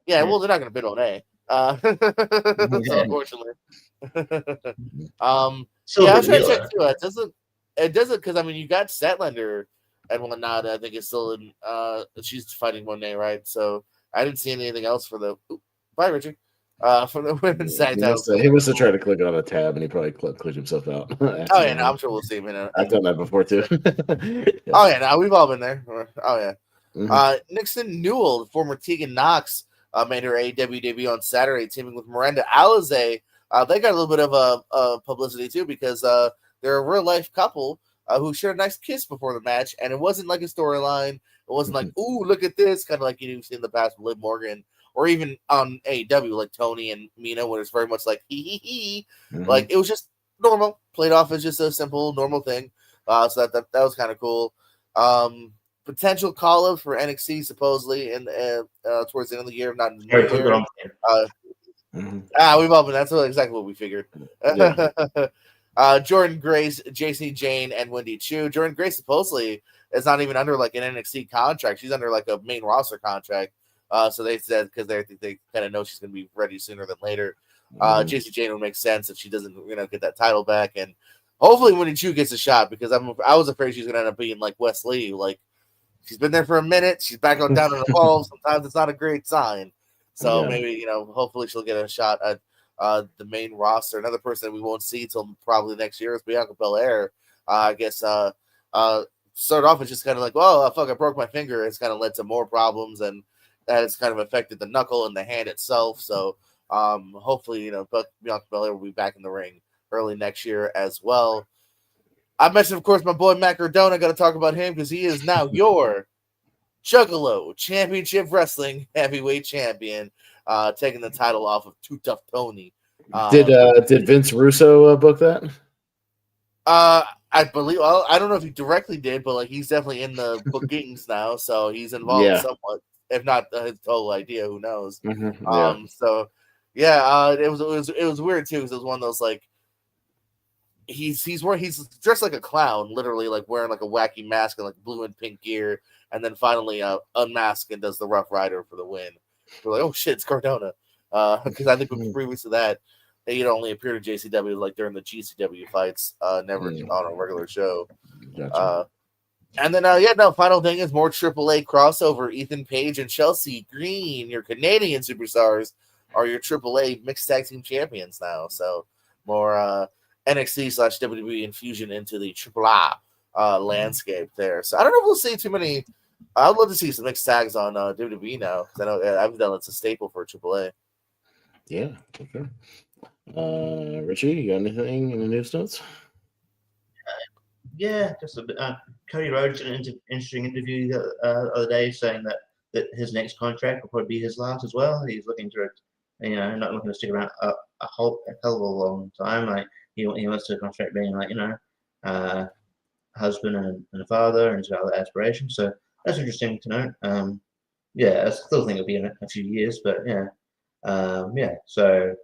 Yeah, well, they're not going to bid on A. So unfortunately. I was trying to check too. It doesn't because I mean you got Statlander and whatnot. I think it's still in. She's fighting Monet, right? So I didn't see anything else for the. Bye, Richard. For the women's tag title. He must have tried to click on a tab and he probably clicked himself out. I'm sure we'll see him in a. I've done that before too. We've all been there. Nixon Newell, the former Tegan Knox, made her AEW debut on Saturday, teaming with Miranda Alizé. They got a little bit of publicity too because they're a real life couple who shared a nice kiss before the match, and it wasn't like a storyline. It wasn't like, ooh, look at this, kind of like you've seen in the past with Liv Morgan, or even on AEW like Tony and Mina, where it's very much like hee. Like it was just normal, played off as just a simple normal thing. So that was kind of cool. Potential call up for NXT supposedly in towards the end of the year, not in the new year. We've all been. That's exactly what we figured. Jordan Grace, JC Jane, and Wendy Chu. Jordan Grace supposedly is not even under like an NXT contract. She's under like a main roster contract. So they said because they think they kind of know she's going to be ready sooner than later. JC Jane would make sense if she doesn't, get that title back, and hopefully Wendy Chu gets a shot because I was afraid she's going to end up being like Wes Lee. Like she's been there for a minute, she's back on down in the hall. Sometimes it's not a great sign. So maybe hopefully she'll get a shot at the main roster. Another person that we won't see till probably next year is Bianca Belair. I guess started off as just kind of like, well, fuck, I broke my finger. It's kind of led to more problems, and that has kind of affected the knuckle and the hand itself. So hopefully, Bianca Belair will be back in the ring early next year as well. I mentioned, of course, my boy Matt Cardona. Got to talk about him because he is now your Juggalo Championship Wrestling Heavyweight Champion, taking the title off of Too Tough Tony. Did Vince Russo book that? I believe. Well, I don't know if he directly did, but like he's definitely in the bookings now, so he's involved somewhat, if not his total idea. Who knows? So it was weird too because it was one of those like he's dressed like a clown, literally like wearing like a wacky mask and like blue and pink gear, and then finally unmasks and does the Rough Rider for the win. We're like, oh shit, it's Cardona, because I think previous to that he'd only appeared in JCW like during the GCW fights, never on a regular show. Gotcha. And then final thing is more AAA crossover. Ethan Page and Chelsea Green, your Canadian superstars, are your AAA mixed tag team champions now. So more NXT/WWE infusion into the AAA landscape there. So I don't know if we'll see too many. I'd love to see some mixed tags on WWE now because I know I've done it's a staple for AAA. Yeah, okay. Richie, you got anything in the news notes? Just a bit. Cody Rhodes did an interesting interview the other day saying that his next contract will probably be his last as well. He's looking to, not looking to stick around a hell of a long time. Like he wants to contract being like, husband and a father and his other aspirations. So that's interesting to know. Yeah, I still think it'll be in a few years, but yeah. Yeah, so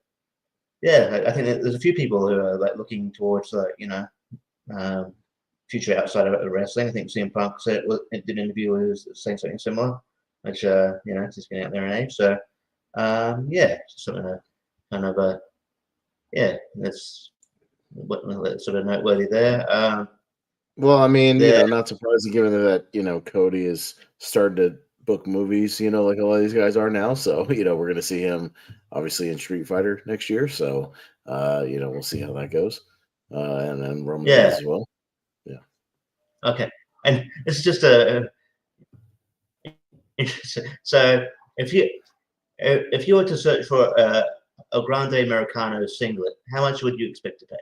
yeah, I think that there's a few people who are like looking towards future outside of wrestling. I think CM Punk said it did an interview where he was saying something similar, which just getting out there in age. So yeah, just something kind of that's sort of noteworthy there. Well, I mean, Yeah. not surprising given that, Cody is starting to book movies, like a lot of these guys are now. So, we're going to see him obviously in Street Fighter next year. So, we'll see how that goes. And then Roman Reigns as well. Yeah. Okay. And it's just so if you were to search for a Grande Americano singlet, how much would you expect to pay?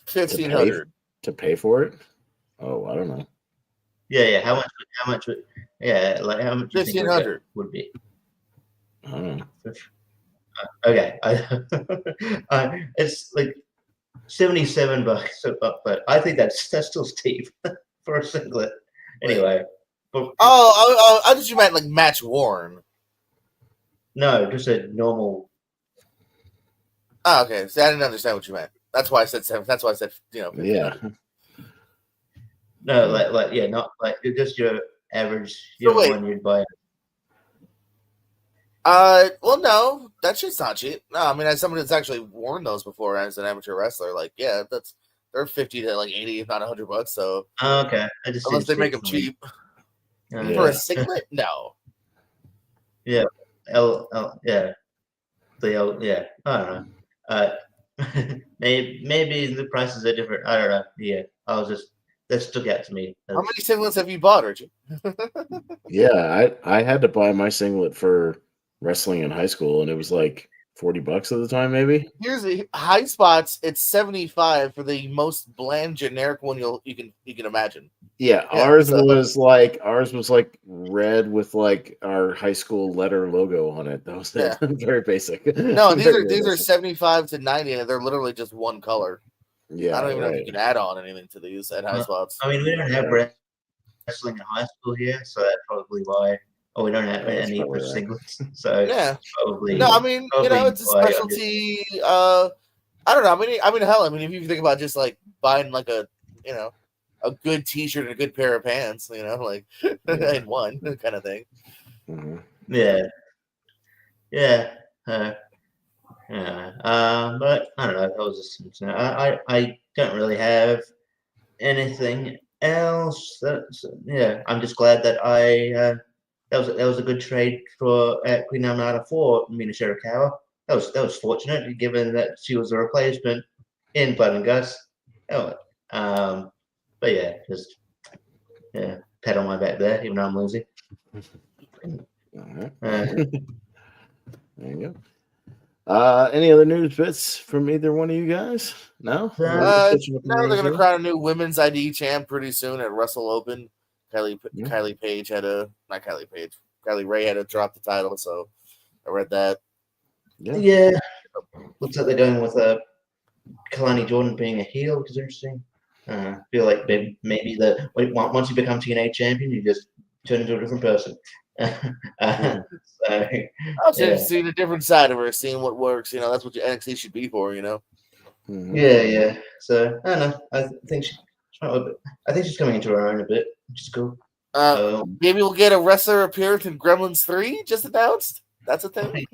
$1,500 to pay for it. Oh, I don't know. Yeah. How much would how much do you think $1,500 would be? I don't know. Okay. It's like $77, but I think that's still steep for a singlet. Anyway. But, I thought you meant like match worn. No, just a normal. Oh, okay. See, I didn't understand what you meant. That's why I said 7. That's why I said Yeah. No, not like just your average. One you'd buy. Well, no, that shit's not cheap. No, I mean, as someone that's actually worn those before as an amateur wrestler, like, yeah, they're 50 to like 80, if not $100. So, okay, unless they make them cheap for a singlet, no. Yeah, yeah, yeah. I don't know. Maybe the prices are different. I don't know. Yeah, that stuck out to me. How many singlets have you bought, Richie? Yeah, I had to buy my singlet for wrestling in high school, and it was like $40 at the time, maybe. Here's the high spots. It's $75 for the most bland, generic one you can imagine. Yeah, ours was like red with like our high school letter logo on it. That was very basic. No, these are 75 to 90, and they're literally just one color. Yeah, I don't even know if you can add on anything to these at high spots. I mean, we don't have wrestling in high school here, so that's probably why. Oh, we don't have any for singlets, so yeah, probably. No, I mean, it's a specialty. I don't know. I mean, hell, if you think about just like buying like a good T-shirt and a good pair of pants, like in one kind of thing. Mm-hmm. Yeah. But I don't know. That was just, I don't really have anything else. I'm just glad that that was a good trade for Queen Amnata for Mina Shirakawa. That was fortunate given that she was a replacement in Blood and Guts. But yeah, just pat on my back there, even though I'm losing. There you go. Any other news bits from either one of you guys? No? No, they're going to crown a new women's ID champ pretty soon at Wrestle Open. Kylie Ray had to drop the title, so I read that. Yeah. Looks like they're going with Kalani Jordan being a heel, which is interesting. I feel like maybe once you become TNA champion, you just turn into a different person. I've seen a different side of her, seeing what works. That's what your NXT should be for. Mm-hmm. Yeah. So I don't know. I think she's coming into her own a bit, which is cool. Maybe we'll get a wrestler appearance in Gremlins 3 just announced. That's a thing.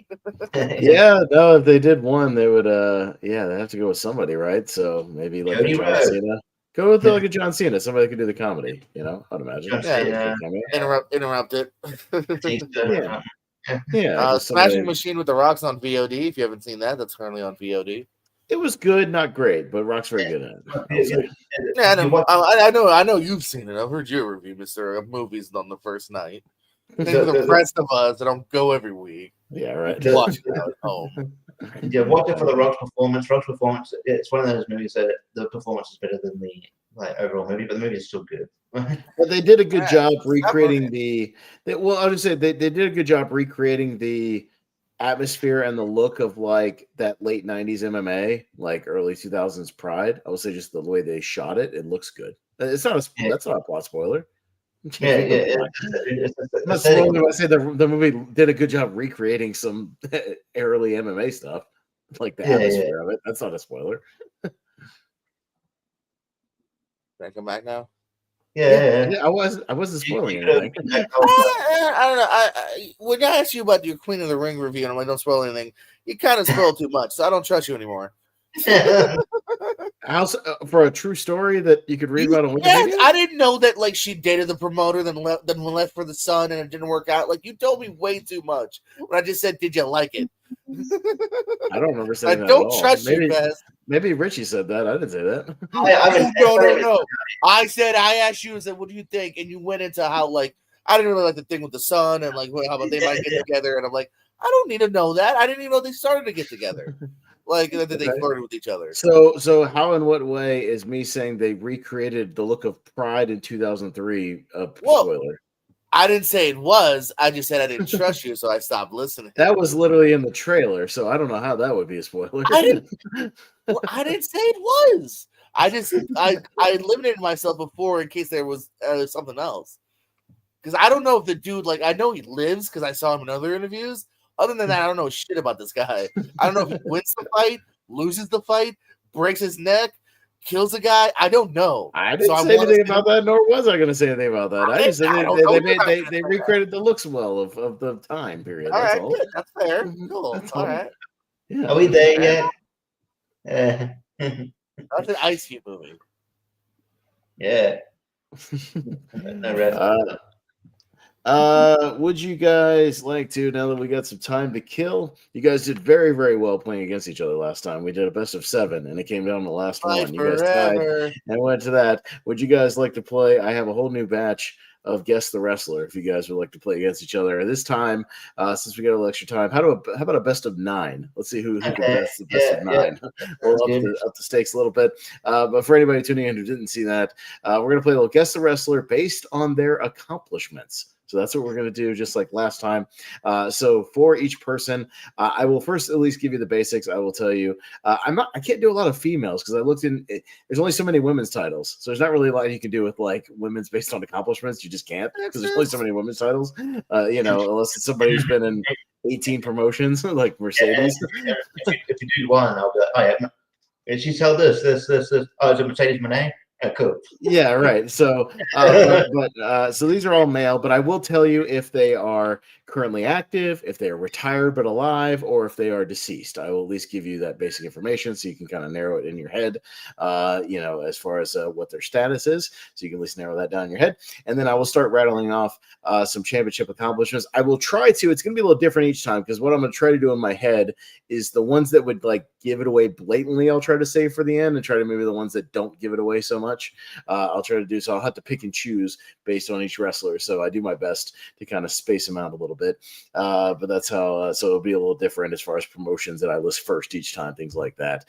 Yeah, no, if they did one, they would they have to go with somebody, right? So maybe like a John Cena. Go with like a John Cena, somebody that could do the comedy, I'd imagine. Interrupt it. Smashing Machine with the Rock's on VOD. If you haven't seen that, that's currently on VOD. It was good, not great, but Rock's very good at it. I know you've seen it. I've heard your review, Mr. of movies on the first night. The rest of us that don't go every week. Yeah, right. Watch it at home. Yeah, watch it for the Rock's performance. Rock's performance, it's one of those movies that the performance is better than the overall movie, but the movie is still good. But they did a good job recreating they did a good job recreating the atmosphere and the look of like that late 90s MMA, like early 2000s Pride. I would say just the way they shot it, it looks good. It's not that's not a plot spoiler. I'm not spoiling if I say the movie did a good job recreating some early MMA stuff, like the atmosphere of it. That's not a spoiler. Can I come back now? Yeah, I wasn't spoiling anything. I don't know. When I asked you about your Queen of the Ring review, and I'm like, don't spoil anything, you kind of spoiled too much, so I don't trust you anymore. For a true story that you could read about on Wikipedia? I didn't know that like she dated the promoter, then left for the Sun, and it didn't work out. Like you told me way too much when I just said, "Did you like it?" I don't remember saying that. I don't trust you, Beth. Maybe Richie said that. I didn't say that. No. I asked you and said, "What do you think?" And you went into how like I didn't really like the thing with the Sun and like how about they might get together, and I'm like, I don't need to know that. I didn't even know they started to get together. Like that they flirted with each other. So how in what way is me saying they recreated the look of Pride in 2003 a spoiler? I didn't say it was. I just said I didn't trust you, so I stopped listening. That was literally in the trailer, so I don't know how that would be a spoiler. I didn't say it was. I limited myself before in case there was something else. Because I don't know if the dude, like, I know he lives because I saw him in other interviews. Other than that, I don't know shit about this guy. I don't know if he wins the fight, loses the fight, breaks his neck, kills a guy. I don't know. I didn't say anything about that, nor was I going to say anything about that. I just said they recreated the looks well of the time period. That's all. Good. That's fair. Cool. That's all right. Yeah. Are we there yet? That's an Ice Cube movie. Yeah. Would you guys like to, now that we got some time to kill? You guys did very, very well playing against each other last time. We did a best of 7, and it came down to the last one. You guys tied and went to that. Would you guys like to play? I have a whole new batch of Guess the Wrestler if you guys would like to play against each other. This time, since we got a little extra time, how about a best of 9? Let's see who can best the best of 9. We'll up the stakes a little bit. But for anybody tuning in who didn't see that, we're going to play a little Guess the Wrestler based on their accomplishments. So that's what we're going to do, just like last time. So for each person, I will first at least give you the basics. I will tell you, I can't do a lot of females because I looked in. There's only so many women's titles, so there's not really a lot you can do with like women's based on accomplishments. You just can't because there's only so many women's titles. Unless it's somebody who's been in 18 promotions like Mercedes. If you do one, I'll be like, oh yeah. Did she tell this? Oh, is it Mercedes Monet? Cool. Yeah, right. So, so these are all male, but I will tell you if they are currently active, if they are retired but alive, or if they are deceased. I will at least give you that basic information so you can kind of narrow it in your head, as far as what their status is. So you can at least narrow that down in your head. And then I will start rattling off some championship accomplishments. I will try to, it's going to be a little different each time because what I'm going to try to do in my head is the ones that would like give it away blatantly, I'll try to save for the end and try to maybe the ones that don't give it away so much. I'll try to do so. I'll have to pick and choose based on each wrestler. So I do my best to kind of space them out a little bit. But that's how, so it'll be a little different as far as promotions that I list first each time, things like that,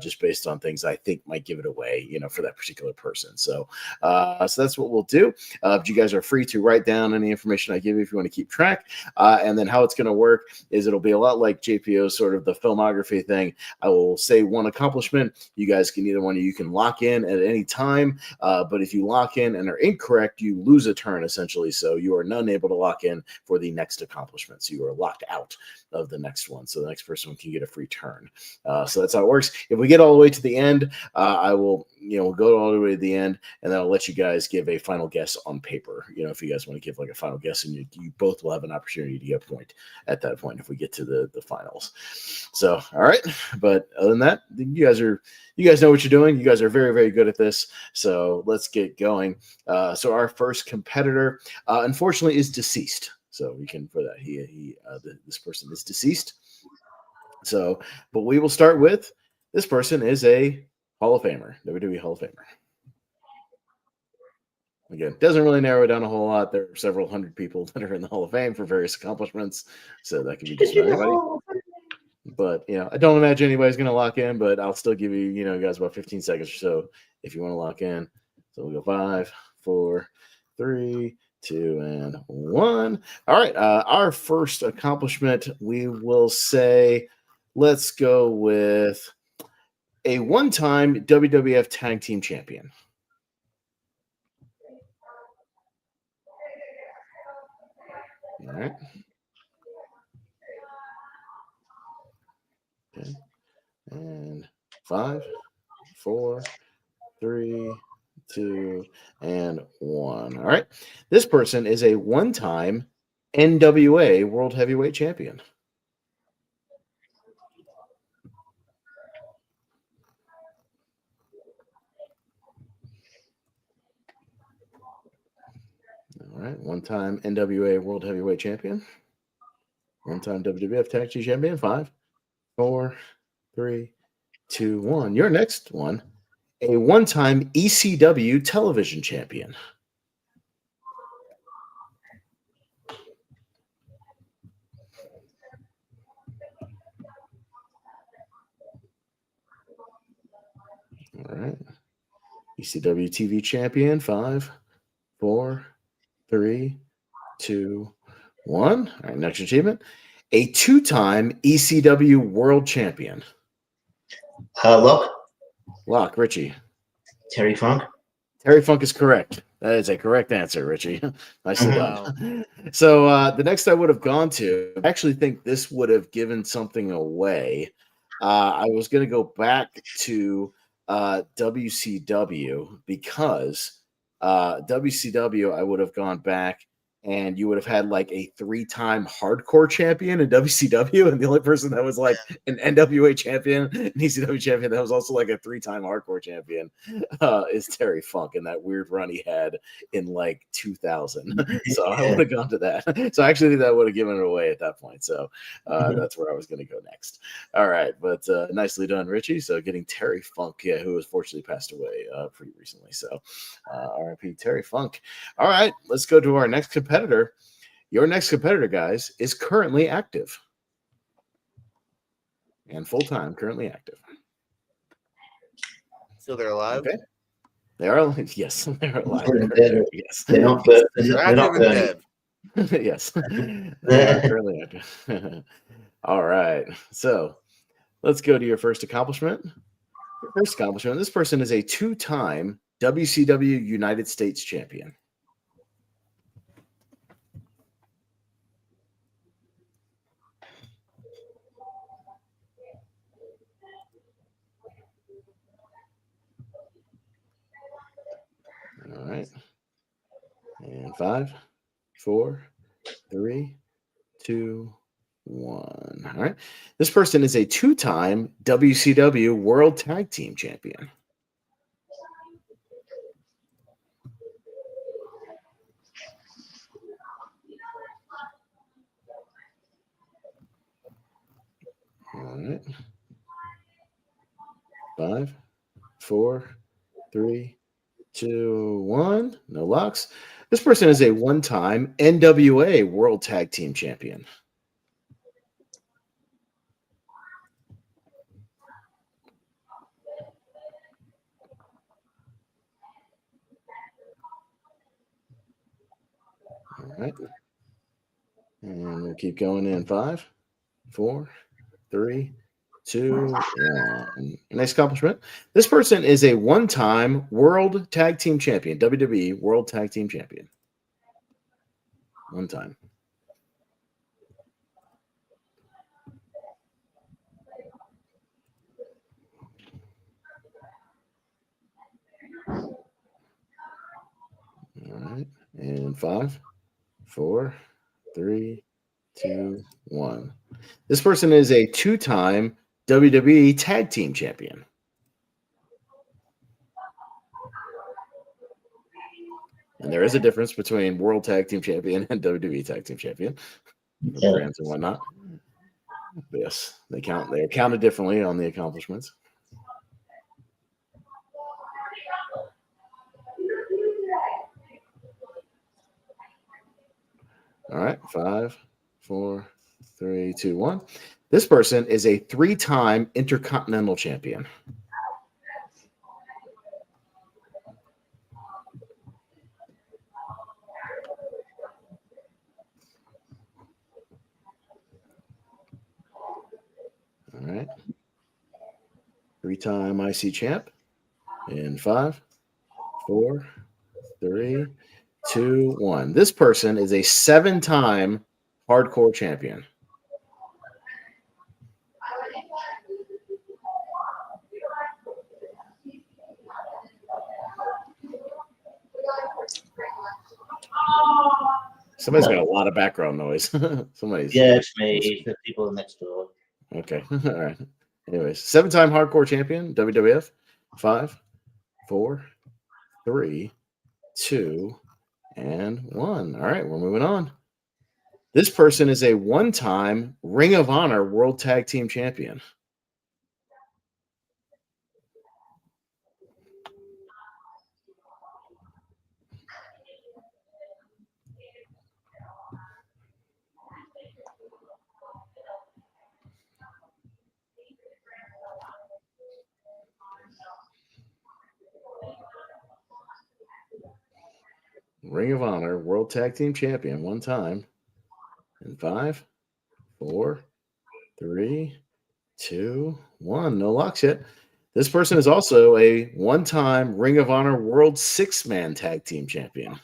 just based on things I think might give it away, for that particular person. So that's what we'll do. But you guys are free to write down any information I give you if you want to keep track. And then how it's going to work is it'll be a lot like JPO's sort of the filmography thing. I will say one accomplishment. You guys can either one, you can lock in at any time. But if you lock in and are incorrect, you lose a turn essentially. So you are none able to lock in for the next accomplishment. So you are locked out of the next one. So the next person can get a free turn. So that's how it works. If we get all the way to the end, I will, we'll go all the way to the end and then I'll let you guys give a final guess on paper. If you guys want to give like a final guess and you both will have an opportunity to get a point at that point if we get to the finals. So, all right. But other than that, you guys know what you're doing. You guys are very, very good at this. So let's get going. So our first competitor, unfortunately, is deceased. So we can for that this person is deceased. So, but we will start with this person is a Hall of Famer, WWE Hall of Famer. Again, doesn't really narrow it down a whole lot. There are several hundred people that are in the Hall of Fame for various accomplishments, so that could be just about anybody. But I don't imagine anybody's going to lock in. But I'll still give you, guys about 15 seconds or so if you want to lock in. So we'll go 5, 4, 3, 2, and 1. All right. Our first accomplishment, we will say, let's go with a one-time WWF Tag Team Champion. All right. Okay. And 5, 4, 3, 2, and 1. All right. This person is a one-time NWA World Heavyweight Champion. All right. One-time NWA World Heavyweight Champion. One-time WWF Tag Team Champion. 5, 4, 3, 2, 1. Your next one, a one-time ECW Television Champion. All right. ECW TV Champion. 5, 4, 3, 2, 1. All right. Next achievement, a two-time ECW World Champion. Lock, Richie. Terry Funk. Terry Funk is correct. That is a correct answer, Richie. Nicely done. So the next I would have gone to, I actually think this would have given something away. I was going to go back to WCW because WCW, I would have gone back and you would have had like a 3-time hardcore champion in WCW, and the only person that was like an NWA champion, an ECW champion that was also like a 3-time hardcore champion is Terry Funk, and that weird run he had in like 2000. So I would have gone to that. So I actually think that would have given it away at that point. So that's where I was going to go next. All right, but nicely done, Richie. So getting Terry Funk, who has fortunately passed away pretty recently. So RIP Terry Funk. All right, let's go to our next competitor. Your next competitor, guys, is currently active and full-time, currently active. So they're alive? Okay. They are alive. Yes, they're alive. Yes. They're not dead. Yes. They are currently active. All right. So let's go to your first accomplishment. Your first accomplishment. This person is a 2-time WCW United States champion. All right. And 5, 4, 3, 2, 1. All right. This person is a 2-time WCW World Tag Team Champion. All right. 5, 4, 3, 2, 1. No locks. This person is a one-time NWA World Tag Team Champion. All right. And we'll keep going in 5, 4, 3, 2, 1. Nice accomplishment. This person is a one-time World Tag Team Champion, WWE World Tag Team Champion. One time. All right. And 5, 4, 3, 2, 1. This person is a 2-time WWE Tag Team Champion. And there is a difference between World Tag Team Champion and WWE Tag Team Champion. Brands and whatnot. But yes, they count. They are counted differently on the accomplishments. All right, 5, 4, 3, 2, 1. This person is a 3-time Intercontinental Champion. right. 3-time IC champ. In 5, 4, 3, 2, 1. This person is a 7-time hardcore champion. Somebody's got a lot of background noise. Somebody's. Yeah, it's me. The people next door. Okay. All right. Anyways, 7-time hardcore champion, WWF. 5, 4, 3, 2, and 1. All right, we're moving on. This person is a 1-time Ring of Honor World Tag Team Champion. Ring of Honor World Tag Team Champion 1 time. In 5, 4, 3, 2, 1. No locks yet. This person is also a 1-time Ring of Honor World 6-Man Tag Team Champion.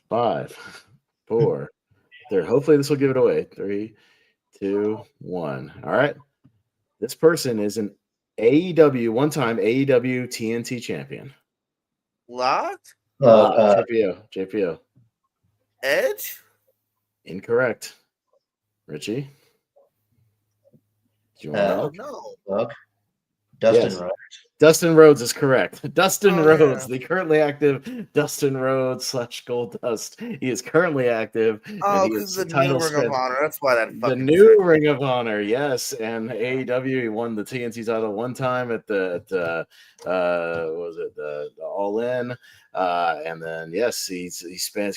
Five, 4, 3. Hopefully this will give it away. 3, 2, 1. All right. This person is an AEW, 1-time AEW TNT champion. Locked? JPO. Edge? Incorrect. Richie? Do you want to no. Look. Dustin Yes. Rhodes. Dustin Rhodes is correct. Dustin Rhodes, yeah. the currently active Dustin Rhodes / Goldust. He is currently active. Oh, and he because is the new Ring of Honor. That's why that the fucking new Ring of Honor, yes. And AEW, he won the TNT title 1 time at the what was it, the All In. And then yes,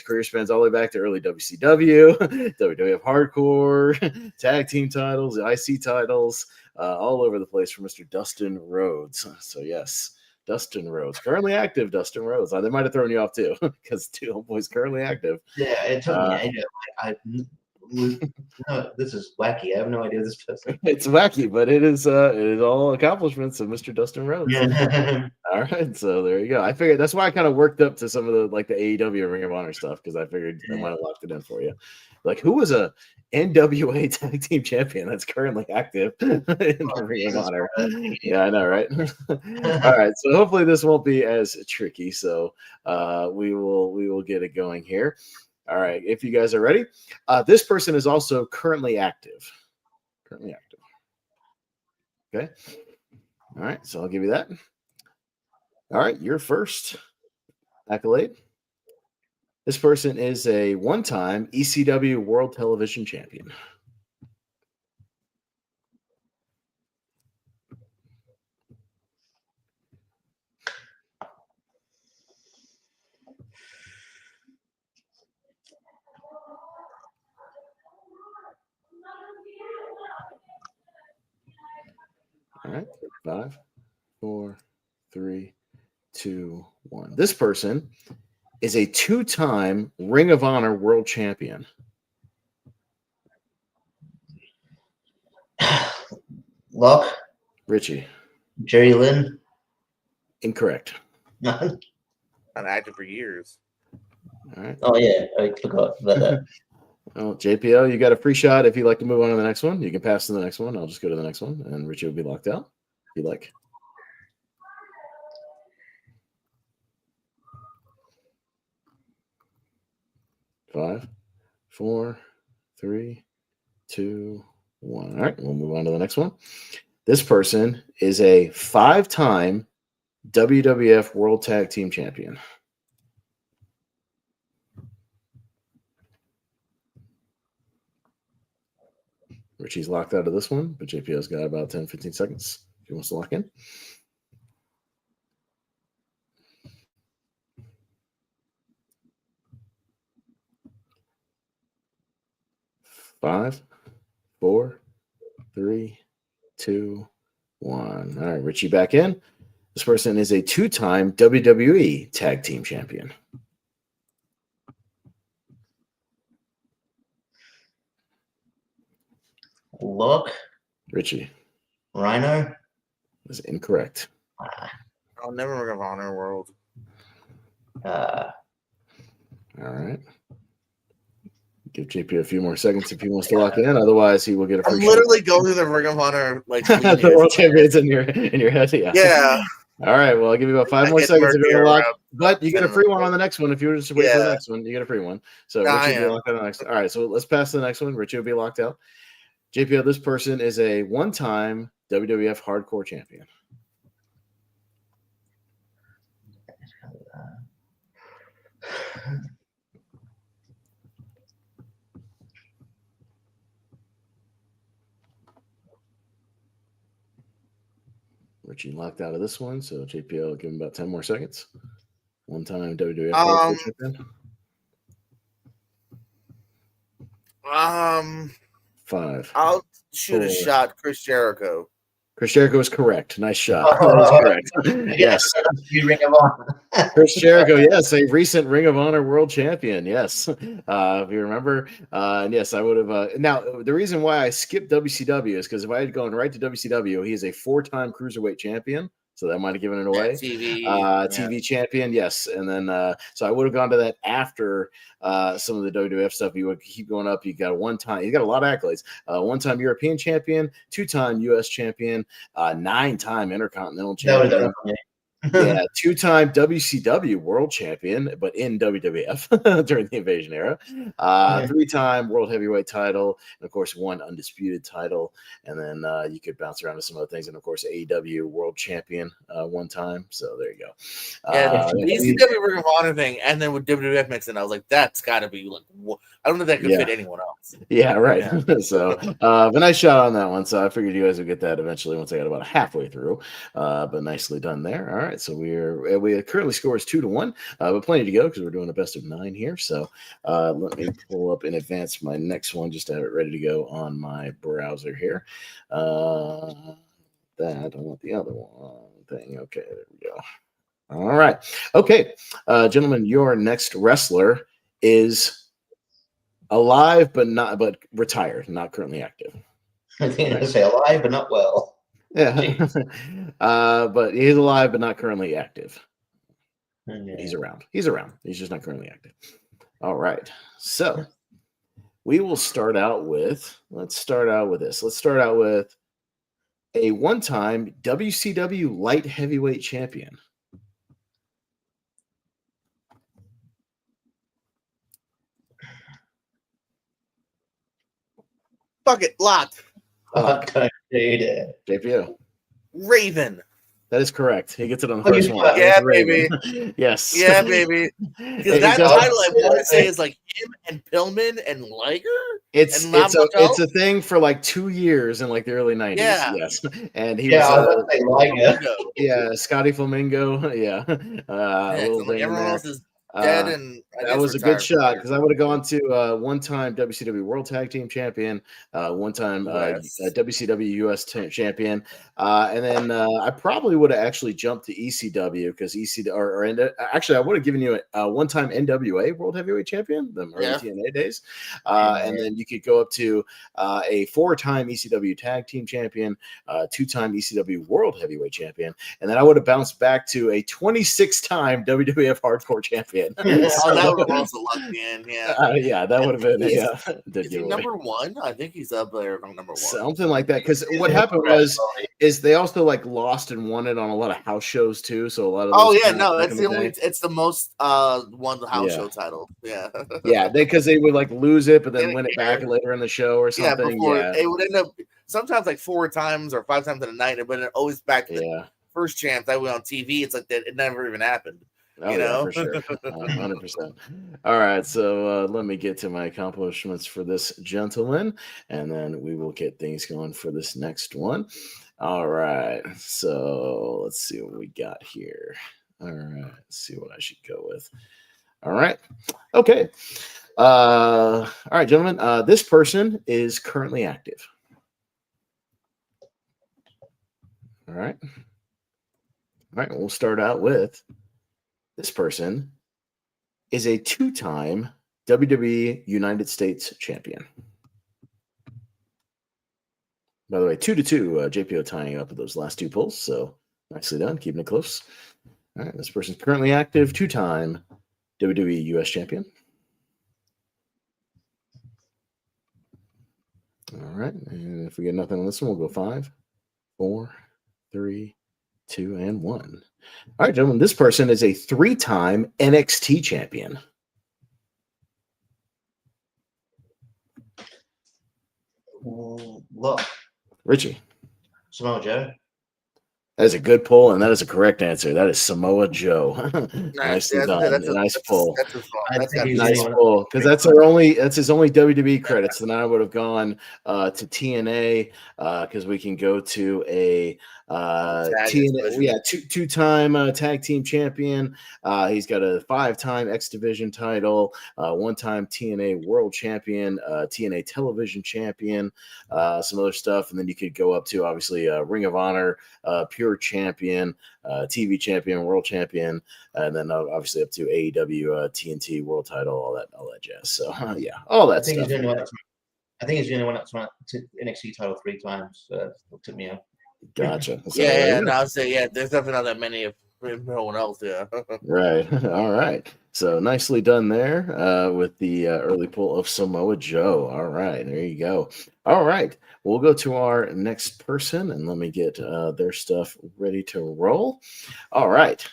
career spans all the way back to early WCW, WWF Hardcore, tag team titles, IC titles, all over the place for Mr. Dustin Rhodes. So yes, Dustin Rhodes, currently active. Dustin Rhodes. They might have thrown you off too, because two homeboys currently active. Yeah, it took me. No, this is wacky. I have no idea this person. It's wacky, but it is all accomplishments of Mr. Dustin Rhodes. All right, so there you go. I figured that's why I kind of worked up to some of the AEW Ring of Honor stuff, because I figured I might have locked it in for you. Like, who was a NWA Tag Team Champion that's currently active in the Ring of Honor? Yeah, I know, right? All right, so hopefully this won't be as tricky. So we will get it going here. All right, if you guys are ready, this person is also currently active. Okay. All right, so I'll give you that. All right, your first accolade. This person is a 1-time ECW World Television Champion. All right, 5, 4, 3, 2, 1. This person is a 2-time Ring of Honor World Champion. Lock. Richie. Jerry Lynn. Incorrect. Nothing. Been active for years. All right. Oh yeah, I forgot about that. Well, JPO, you got a free shot. If you'd like to move on to the next one, you can pass to the next one. I'll just go to the next one, and Richie will be locked out if you like. Five, 4, 3, 2, 1. All right, we'll move on to the next one. This person is a 5-time WWF World Tag Team Champion. Richie's locked out of this one, but JPO's got about 10, 15 seconds if he wants to lock in. 5, 4, 3, 2, 1. All right, Richie back in. This person is a 2-time WWE Tag Team Champion. Look. Richie. Rhino? That's incorrect. I'll never Ring of Honor World. All right. Give JP a few more seconds if he wants to lock in. Otherwise, he will get a free I'm literally going through the Ring of Honor like the world champions in your head. Yeah. Yeah. All right. Well, I'll give you about 5 more seconds if you want to lock. But you get a free one on the next one. If you were just to wait for the next one, you get a free one. So Richie will be locked out on the next. All right. So let's pass to the next one. Richie will be locked out. JPO, this person is a 1-time WWF Hardcore Champion. Richie locked out of this one, so JPL will give him about 10 more seconds. 1-time WWF Hardcore Champion. 5. I'll shoot 4. A shot. Chris Jericho. Chris Jericho is correct. Nice shot. That is correct. Yes. Ring of Honor. Chris Jericho, yes, a recent Ring of Honor World Champion. Yes. If you remember. And yes, I would have. Now, the reason why I skipped WCW is because if I had gone right to WCW, he is a 4-time Cruiserweight Champion. So that might have given it away. TV champion, yes. And then, so I would have gone to that after some of the WWF stuff. You would keep going up. You got a 1-time, you got a lot of accolades. 1-time European champion, 2-time US champion, 9-time Intercontinental champion. Yeah, 2-time WCW World Champion, but in WWF during the Invasion era. 3-time World Heavyweight title, and of course 1 undisputed title. And then you could bounce around to some other things, and of course AEW World Champion 1 time. So there you go. The ECW Ring of Honor thing, and then with WWF mixed in, I was like, that's got to be like, I don't know if that could fit anyone else. Yeah, right. Yeah. So, but nice shot on that one. So I figured you guys would get that eventually once I got about halfway through. But nicely done there. All right. So we currently scores 2-1, but plenty to go because we're doing a best of 9 here. So let me pull up in advance my next one just to have it ready to go on my browser here. I want the other one thing. Okay, there we go. All right. Okay, gentlemen, your next wrestler is alive but retired, not currently active. I think I say alive but not well. Yeah, but he's alive, but not currently active. Yeah. He's around. He's just not currently active. All right. So we will start out with. Let's start out with this. Let's start out with a 1-time WCW Light Heavyweight Champion. Fuck it, locked. JPO. Raven. That is correct. He gets it on the first one. Yeah, baby. Yes. Yeah, baby. Because that title, I want to say, is like him and Pillman and Liger. It's a thing for like 2 years in like the early 90s. Yeah. Yes. And he was Liger. Yeah, Scotty Flamingo. Yeah. Everyone else is dead, and that was a good shot because I would have gone to 1-time WCW World Tag Team Champion, 1-time WCW US Champion, and then I probably would have actually jumped to ECW because actually I would have given you a 1-time NWA World Heavyweight Champion, the early TNA days, and then you could go up to a 4-time ECW Tag Team Champion, 2-time ECW World Heavyweight Champion, and then I would have bounced back to a 26-time WWF Hardcore Champion. That would have also locked me in. Yeah, that would have been. Is he number 1? I think he's up there on number 1. Something like that. Because what happened is they also like lost and won it on a lot of house shows too. So a lot of it's the most won the house show title. Yeah, yeah, because they would like lose it, but then win it back later in the show or something. Yeah, it would end up sometimes like 4 times or 5 times in a night, but it always back to the first chance that went on TV. It's like that it never even happened. For sure. 100%. All right, so let me get to my accomplishments for this gentleman, and then we will get things going for this next one. All right, so let's see what we got here. All right, let's see what I should go with. All right, okay. All right, gentlemen, this person is currently active. All right. All right. We'll start out with this person is a 2-time WWE United States champion. By the way, 2-2, JPO tying up with those last 2 pulls. So nicely done, keeping it close. All right, this person's currently active, 2-time WWE US champion. All right, and if we get nothing on this one, we'll go 5, 4, 3, 2, and 1. All right, gentlemen, this person is a 3-time NXT champion. Look, Richie. Samoa Joe. That is a good pull, and that is a correct answer. That is Samoa Joe. Nicely done. Nice pull. Nice pull. Because that's his only WWE credits. Then I would have gone to TNA because we can go to a TNA, two-time tag team champion. He's got a 5-time X Division title, 1-time TNA World Champion, TNA Television Champion, some other stuff, and then you could go up to obviously Ring of Honor, Pure Champion, TV Champion, World Champion, and then obviously up to AEW, TNT World Title, all that jazz. So yeah, all that stuff. I think he's the only one that's won to NXT title 3 times. Took me out. Gotcha. So, I'll say there's definitely not that many of no one else. Yeah. Right. All right. So nicely done there with the early pull of Samoa Joe. All right. There you go. All right. We'll go to our next person and let me get their stuff ready to roll. All right.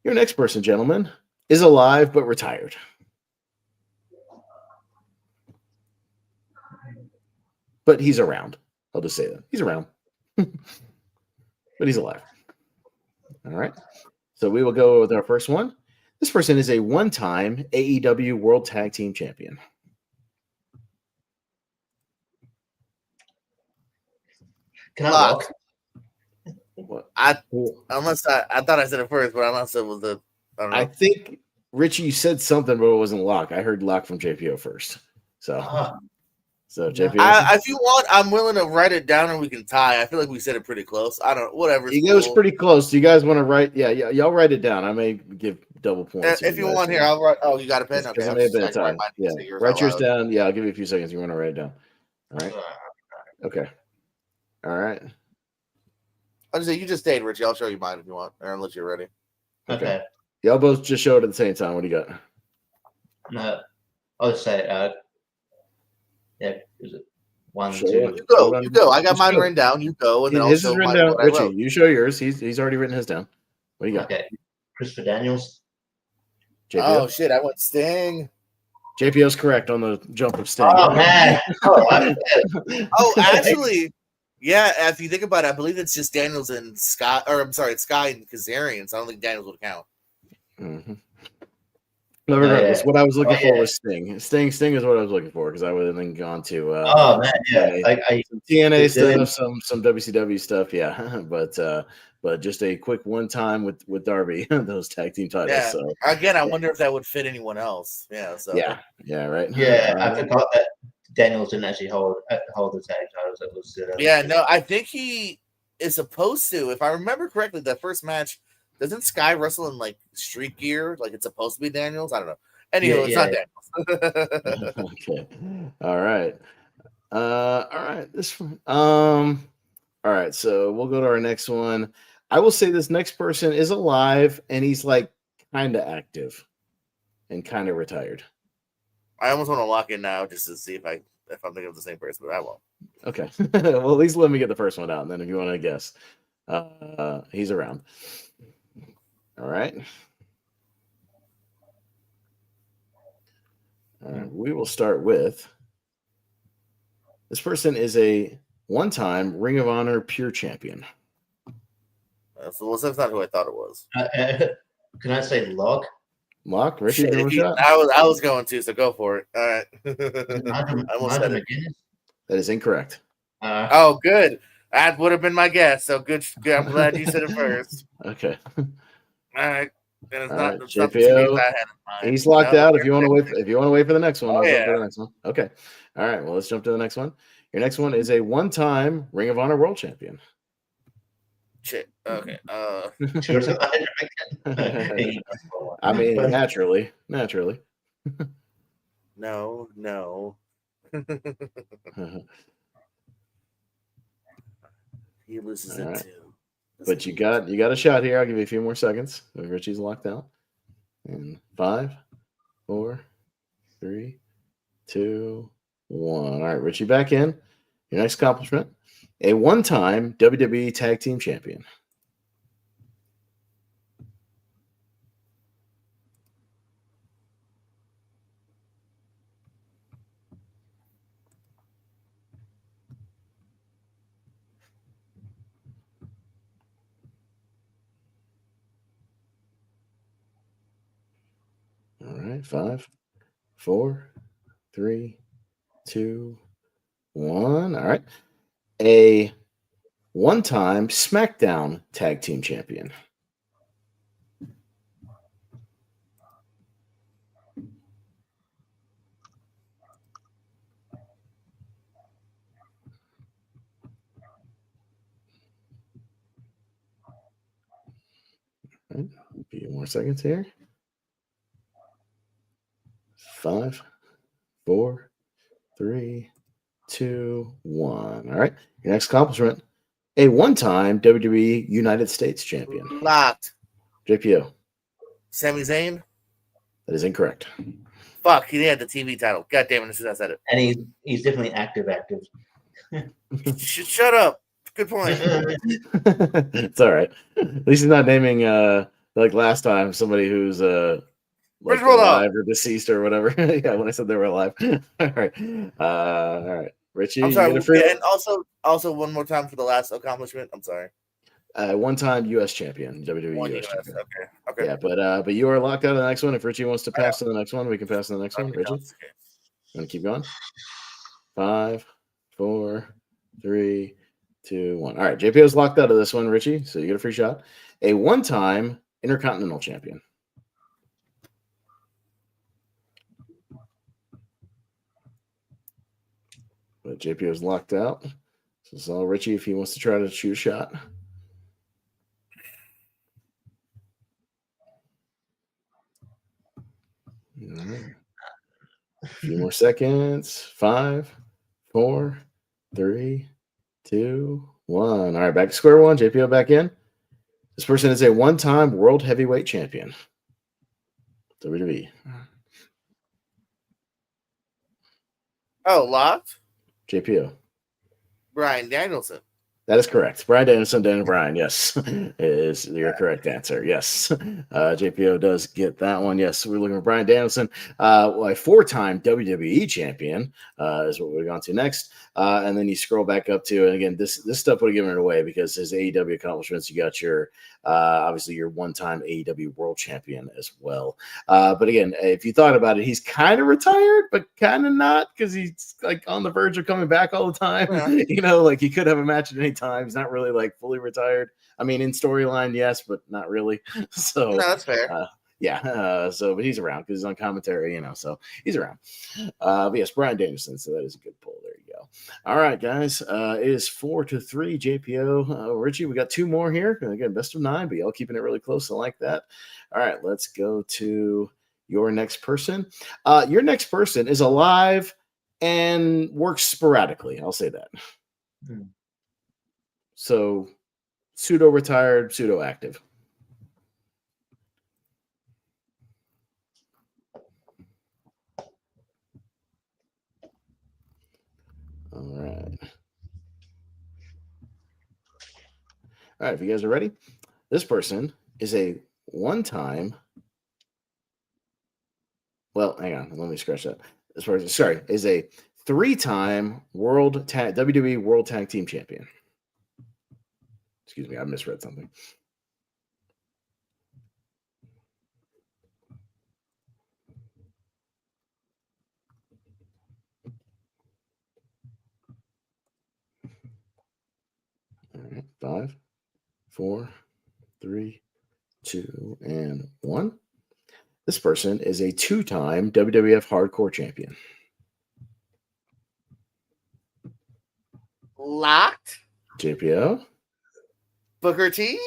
Your next person, gentlemen, is alive but retired. But he's around. I'll just say that. He's around. But he's alive. All right. So we will go with our first one. This person is a 1-time AEW World Tag Team Champion. Can I lock? What? I thought I said it first, but unless it was the I don't know. I think Richie, you said something, but it wasn't lock. I heard lock from JPO first. So So JP, if you want, I'm willing to write it down and we can tie. I feel like we said it pretty close. I don't know, whatever. It goes pretty close. Do you guys want to write? Yeah, y'all write it down. I may give double points. If you want here, I'll write. Oh, you got a pen? Okay. It may have been a tie. Yeah, write yours down. Yeah, I'll give you a few seconds. You want to write it down? All right. Okay. All right. I'll just say you just stayed, Richie. I'll show you mine if you want, or unless you're ready. Okay. Y'all both just show it at the same time. What do you got? No, I'll just say yeah, is it 1, 2? You go. I got mine written down. You go, and then his is written down. Richie, you show yours. He's already written his down. What do you got? Okay, Christopher Daniels. JPO? Oh shit! I went Sting. JPO's correct on the jump of Sting. Oh man! Actually, yeah. If you think about it, I believe it's just Daniels and Scott, or I'm sorry, it's Sky and Kazarian. So I don't think Daniels would count. Mm-hmm. No, regardless, what I was looking for was Sting. Sting is what I was looking for because I would have then gone to some TNA stuff, some WCW stuff, yeah. But just a quick one time with Darby, those tag team titles. Yeah. So again, I wonder if that would fit anyone else. Yeah. So yeah, right. Yeah, I forgot that Daniels didn't actually hold the tag titles. That was no, I think he is supposed to. If I remember correctly, that first match. Doesn't Sky wrestle in like street gear? Like it's supposed to be Daniels? I don't know. Anyway, it's not Daniels. Okay. All right. All right. This one. All right. So we'll go to our next one. I will say this next person is alive and he's like kind of active and kind of retired. I almost want to lock in now just to see if I'm thinking of the same person, but I won't. Okay. Well, at least let me get the first one out, and then if you want to guess, he's around. All right. We will start with this person is a 1-time Ring of Honor Pure Champion. So that's not who I thought it was. Can I say lock? Lock, Richie. I was going to, so go for it. All right. I almost said it. That is incorrect. Oh, good. That would have been my guess. So good. I'm glad you said it first. Okay. All right. Then it's not JPO. He's locked out. If you want to wait for the next one, I'll jump to the next one. Okay. All right. Well, let's jump to the next one. Your next one is a 1-time Ring of Honor World Champion. Shit. Okay. I mean, naturally. No. He loses it too. But you got a shot here. I'll give you a few more seconds. Richie's locked out. And 5, 4, 3, 2, 1. All right, Richie, back in. Your next accomplishment: a one-time WWE Tag Team Champion. All right, 5, 4, 3, 2, 1. All right. A one-time SmackDown Tag Team Champion. All right. A few more seconds here. 5, 4, 3, 2, 1. All right. Your next accomplishment: a one-time WWE United States champion. Locked. JPO. Sami Zayn. That is incorrect. Fuck, he had the TV title. God damn it, as soon as I said it. And he's definitely active. Shut up. Good point. It's all right. At least he's not naming like last time somebody who's like alive or deceased or whatever. Yeah, when I said they were alive. All right. All right. Richie, I'm sorry. you get a And also one more time for the last accomplishment. I'm sorry. One-time U.S. champion, WWE US champion. Okay. Yeah, but you are locked out of the next one. If Richie wants to pass to the next one, we can pass to the next one. Richie, want to keep going? 5, 4, 3, 2, 1. All right, JPO's locked out of this one, Richie. So you get a free shot. A one-time Intercontinental champion. But JPO's locked out. So it's all Richie if he wants to try to shoot a shot. All right. A few more seconds. 5, 4, 3, 2, 1. All right, back to square one. JPO back in. This person is a one-time World Heavyweight Champion. WWE. Oh, locked? JPO. Bryan Danielson. That is correct. Bryan Danielson, Daniel Bryan, yes, is your correct answer. Yes. JPO does get that one. Yes, we're looking for Bryan Danielson, a four-time WWE champion is what we're going to next. And then you scroll back up to, and again, this stuff would have given it away because his AEW accomplishments, you got your, obviously your one-time AEW world champion as well. But again, if you thought about it, he's kind of retired, but kind of not because he's like on the verge of coming back all the time. Yeah. You know, like he could have a match at any time. He's not really like fully retired. I mean, in storyline, yes, but not really. So no, that's fair. But he's around because he's on commentary, you know, so he's around. But yes, Bryan Danielson. So that is a good pull. There you go. All right, guys. It is 4-3 JPO. Richie, we got two more here. Again, best of 9, but y'all keeping it really close. I like that. All right, let's go to your next person. Your next person is alive and works sporadically. I'll say that. So pseudo-retired, pseudo-active. All right. All right, if you guys are ready, this person is a one-time. Well, hang on. Let me scratch that. This person, is a 3-time WWE World Tag Team Champion. Excuse me, I misread something. All right, 5, 4, 3, 2, and 1. This person is a 2-time WWF Hardcore Champion. Locked. JPO. Booker T?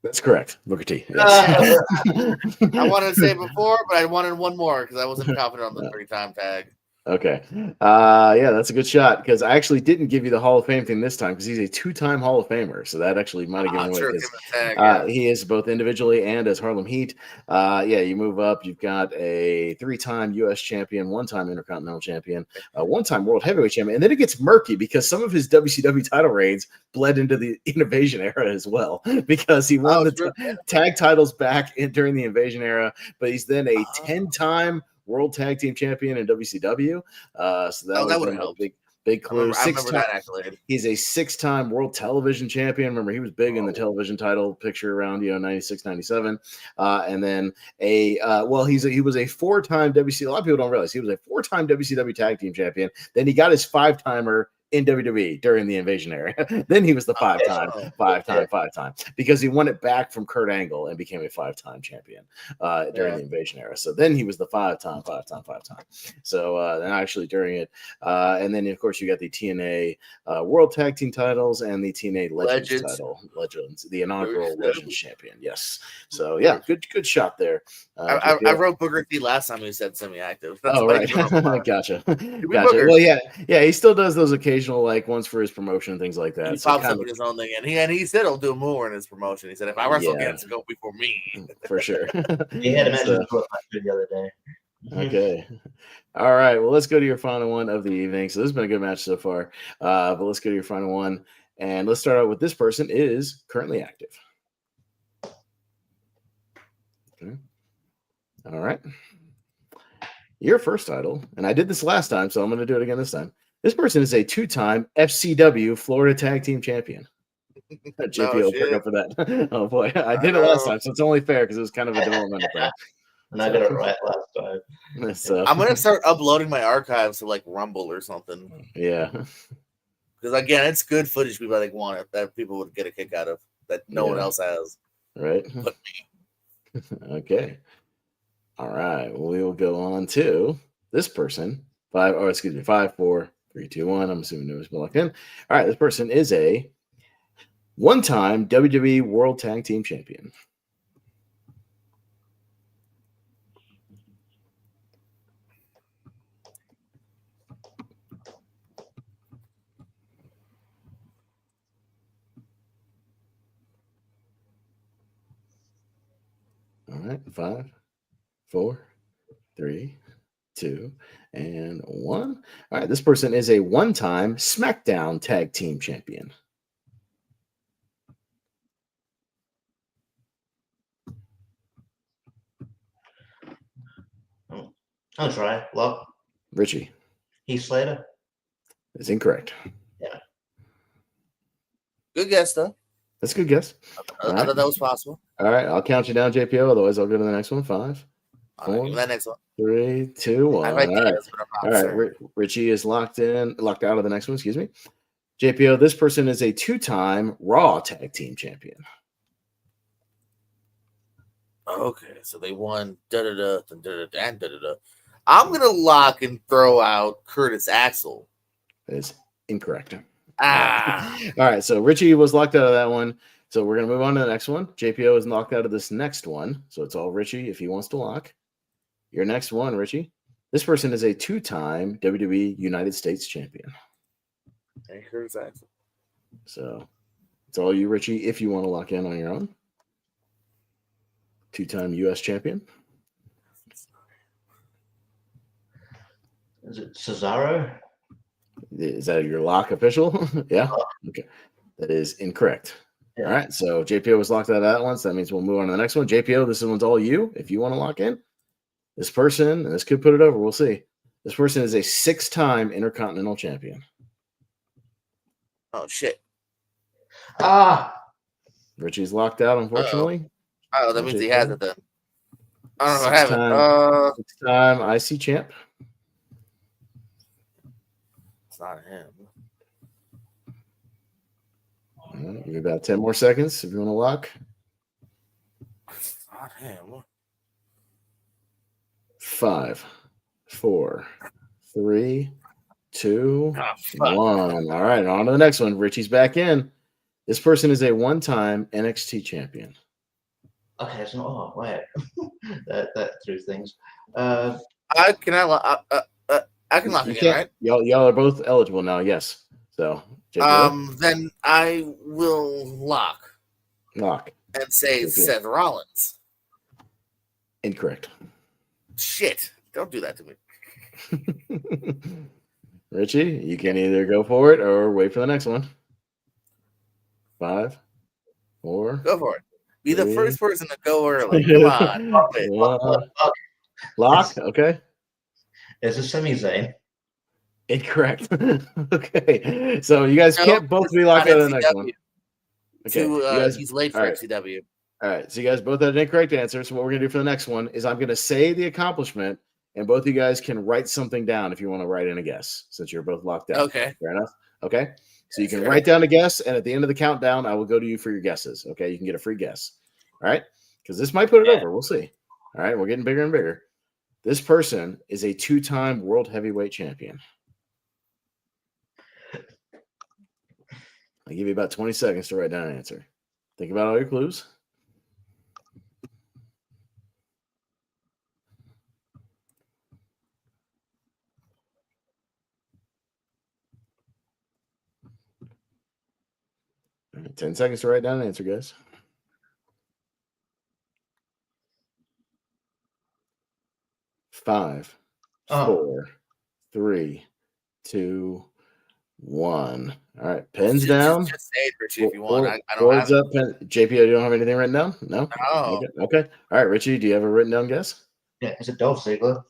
That's correct. Booker T. Yes. I wanted to say it before, but I wanted one more because I wasn't confident on the 3-time tag. Okay. Yeah, that's a good shot because I actually didn't give you the Hall of Fame thing this time because he's a 2-time Hall of Famer. So that actually might have given away because he is both individually and as Harlem Heat. Yeah, you move up. You've got a 3-time U.S. champion, 1-time Intercontinental champion, 1-time World Heavyweight champion. And then it gets murky because some of his WCW title reigns bled into the Invasion era as well because he won the tag titles back during the Invasion era, but he's then a 10-time World Tag Team Champion in WCW. So that would have a big clue. I remember that accolade. He's a 6-time World Television Champion. Remember, he was big in the television title picture around 96, 97. And then he was a 4-time WCW. A lot of people don't realize he was a 4-time WCW Tag Team Champion. Then he got his 5-timer in WWE during the Invasion era. Then he was the 5-time because he won it back from Kurt Angle and became a 5-time champion during the Invasion era. So then he was the 5-time. So then actually during it, and then of course you got the TNA World Tag Team titles and the TNA Legends title, the inaugural Legends champion. Yes. So yeah, good shot there. I wrote Booker T last time he said semi-active. That's right. Gotcha. Well, yeah, he still does those occasional ones for his promotion and things like that. He pops up in his own thing, and he said he'll do more in his promotion. He said if I wrestle again, it's go before me. For sure. He had a match the other day. Okay. All right. Well, let's go to your final one of the evening. So this has been a good match so far. But let's go to your final one. And let's start out with this person is currently active. Okay. All right. Your first title, and I did this last time, so I'm going to do it again this time. This person is a 2-time FCW Florida Tag Team Champion. JP will pick up for that. Oh boy, I did it last time, so it's only fair because it was kind of a developmental thing. And I got it right last time. So, I'm gonna start uploading my archives to Rumble or something. Yeah, because again, it's good footage people want it that people would get a kick out of that no one else has. Right. But me. Okay. All right. Well, we will go on to this person. 5, 4, 3, 2, 1. I'm assuming it was locked in. All right. This person is a 1-time WWE World Tag Team Champion. All right. 5, 4, 3, 2, and 1. All right. This person is a 1-time SmackDown Tag Team Champion. I'll try. Look. Richie. Heath Slater. That's incorrect. Yeah. Good guess, though. That's a good guess. I thought that was possible. All right. I'll count you down, JPO. Otherwise, I'll go to the next one. 5, 4, that next one. 3, 2, 1. All right. Richie is locked out of the next one. Excuse me. JPO, this person is a 2-time Raw Tag Team Champion. Okay, so they won da-da-da, da-da-da, and da-da-da. I'm going to lock and throw out Curtis Axel. That is incorrect. All right, so Richie was locked out of that one. So we're going to move on to the next one. JPO is locked out of this next one. So it's all Richie if he wants to lock. Your next one, Richie. This person is a 2-time WWE United States champion. Hey, Curtis Axel. So it's all you, Richie, if you want to lock in on your own. 2-time U.S. champion. Is it Cesaro? Is that your lock official? Yeah. Okay. That is incorrect. Yeah. All right. So JPO was locked out of that one. So that means we'll move on to the next one. JPO, this one's all you. If you want to lock in, this person, and this could put it over. We'll see. This person is a 6-time Intercontinental champion. Oh, shit. Richie's locked out, unfortunately. Oh, that means he has it then. I don't know. I have it. 6-time IC champ. It's not him. Give you about 10 more seconds if you want to lock. It's not him. 5, 4, 3, 2, 1. All right, on to the next one. Richie's back in. This person is a one-time NXT champion. Okay, it's not. Oh, wait. that threw things. I can lock it in, right? Y'all are both eligible now. Yes. So, then I will lock and say it's Seth Rollins. Incorrect. Shit! Don't do that to me. Richie, you can either go for it or wait for the next one. 5, 4. Go for it. Be the first person to go early. Come on. Lock. Okay. It's a Sami Zayn. Incorrect. Okay. So you guys can't both be locked out of the next one. Okay. He's late for FCW. All right. So you guys both had an incorrect answer. So what we're going to do for the next one is I'm going to say the accomplishment, and both of you guys can write something down if you want to write in a guess, since you're both locked out. Okay. Fair enough? Okay. So you can write down a guess, and at the end of the countdown, I will go to you for your guesses. Okay. You can get a free guess. All right. Because this might put it over. We'll see. All right. We're getting bigger and bigger. This person is a 2-time world heavyweight champion. I'll give you about 20 seconds to write down an answer. Think about all your clues. All right, 10 seconds to write down an answer, guys. 5, 4, 3, 2, 1. All right, pens down. Just say it, Richie, if you want. I don't boards have up. JP, you don't have anything written down? No. Okay. All right, Richie, do you have a written down guess? Yeah, is it Dolph Ziggler?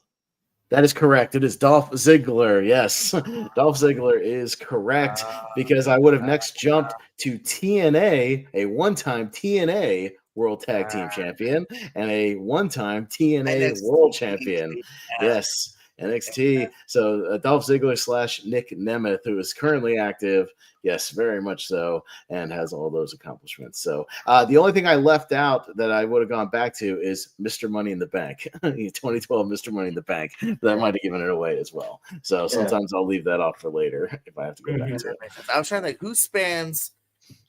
That is correct. It is Dolph Ziggler. Yes, Dolph Ziggler is correct because I would have next jumped to TNA, a one-time TNA World Tag Team Champion and a one-time TNA NXT World Champion. Yes, NXT. So Dolph Ziggler / Nick Nemeth, who is currently active. Yes, very much so, and has all those accomplishments. So the only thing I left out that I would have gone back to is Mr. Money in the Bank, 2012 Mr. Money in the Bank. That might have given it away as well. So sometimes I'll leave that off for later if I have to go back to it. I was trying to think who spans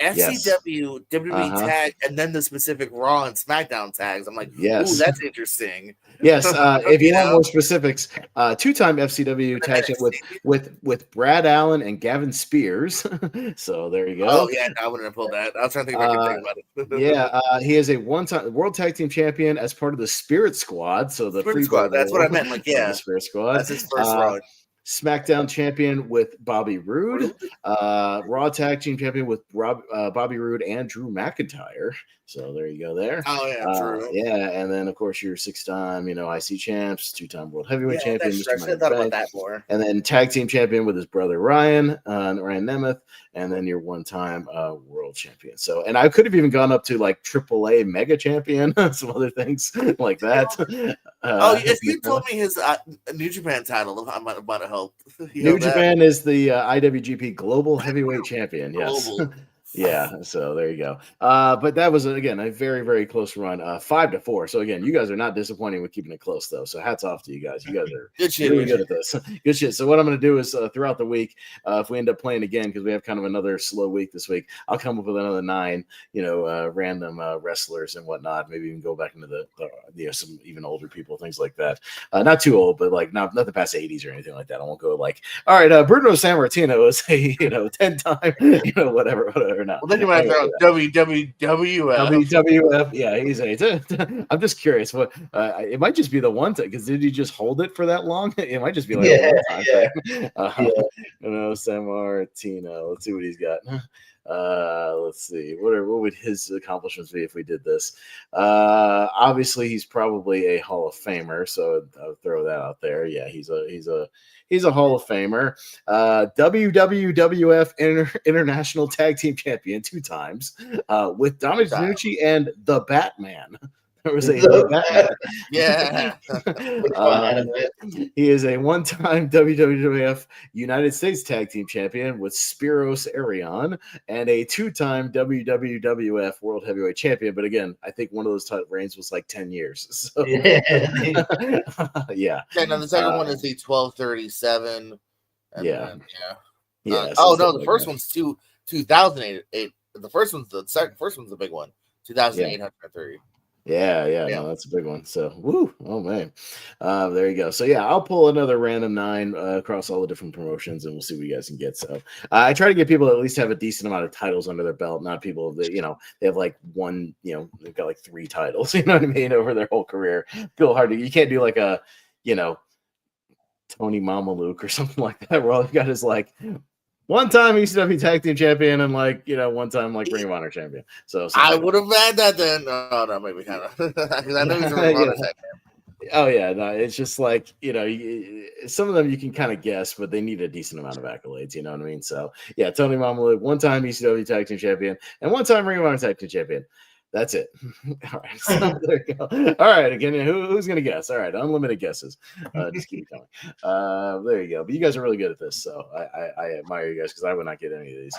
FCW, WWE tag, and then the specific Raw and SmackDown tags. I'm like, ooh, that's interesting. Yes, if you want more specifics, 2-time FCW tag with Brad Allen and Gavin Spears. So there you go. Oh yeah, I wouldn't have pulled that. I was trying to think if I could think about it. He is a one-time World Tag Team Champion as part of the Spirit Squad. So the Spirit Squad. That's what I meant. Like, the Spirit Squad. That's his first run. SmackDown champion with Bobby Roode, Raw Tag Team champion with Bobby Roode and Drew McIntyre. So there you go there. Oh, yeah, Drew. Yeah, and then, of course, your 6-time, IC champs, 2-time World Heavyweight champion. I should have thought about that more. And then tag team champion with his brother Ryan Nemeth, and then your 1-time world champion. So, and I could have even gone up to like AAA mega champion, some other things like that. If you told me his New Japan title, I might have helped. New Japan is the IWGP Global Heavyweight Champion. Yes. Global. Yeah, so there you go. But that was again a very, very close run, 5-4. So again, you guys are not disappointing with keeping it close, though. So hats off to you guys. You guys are good shit, really good at this. Good shit. So what I'm going to do is throughout the week, if we end up playing again because we have kind of another slow week this week, I'll come up with another 9, random wrestlers and whatnot. Maybe even go back into the some even older people, things like that. Not too old, but like not the past 80s or anything like that. I won't go like, all right, Bruno Sammartino is a 10-time whatever. Or not. Well, then you might throw WWF. WWF, yeah, I'm just curious. What it might just be the one time because did he just hold it for that long? It might just be like a one time thing. Sammartino. Let's see what he's got. Let's see. What would his accomplishments be if we did this? Obviously, he's probably a Hall of Famer, so I'll throw that out there. Yeah, he's a Hall of Famer. WWF International Tag Team Champion 2 times with Dominic Nucci and the Batman. There was Batman. Yeah. He is a 1-time WWF United States Tag Team Champion with Spiros Arion and a 2-time WWF World Heavyweight Champion. But again, I think one of those reigns was like 10 years. So yeah. Now the second one is the 1237. Yeah. The first one's 2008. the first one's the big one. 2,830. Yeah, no, that's a big one. So, woo, oh man, there you go. So yeah, I'll pull another random 9 across all the different promotions, and we'll see what you guys can get. So, I try to get people that at least have a decent amount of titles under their belt, not people that they have like one, they've got like 3 titles, you know what I mean, over their whole career. Feel hard to, you can't do like a, Tony Mamaluke or something like that, where all you got is like one-time ECW Tag Team Champion and one-time Ring of Honor Champion. So I would have had that then. Oh no, maybe kind of because I know he's a Ring of Honor Tag Team. Oh yeah, no, it's just like some of them you can kind of guess, but they need a decent amount of accolades. You know what I mean? So yeah, Tony Mamaluke, one-time ECW Tag Team Champion and one-time Ring of Honor Tag Team Champion. That's it. All right. So there you go. All right. Again, who's going to guess? All right. Unlimited guesses. Just keep coming. There you go. But you guys are really good at this. So I admire you guys because I would not get any of these.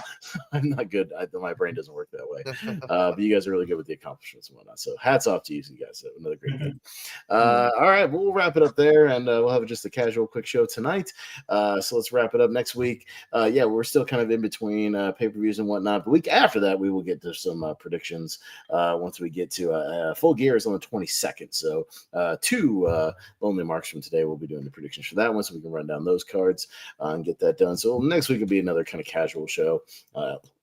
I'm not good. My brain doesn't work that way. But you guys are really good with the accomplishments and whatnot. So hats off to you guys. Another great game. All right. We'll wrap it up there and we'll have just a casual quick show tonight. So let's wrap it up next week. Yeah, we're still kind of in between pay-per-views and whatnot. The week after that, we will get to some predictions. Once we get to Full Gear is on the 22nd. So 2 Lonely Marks from today, we'll be doing the predictions for that one so we can run down those cards and get that done. So next week will be another kind of casual show.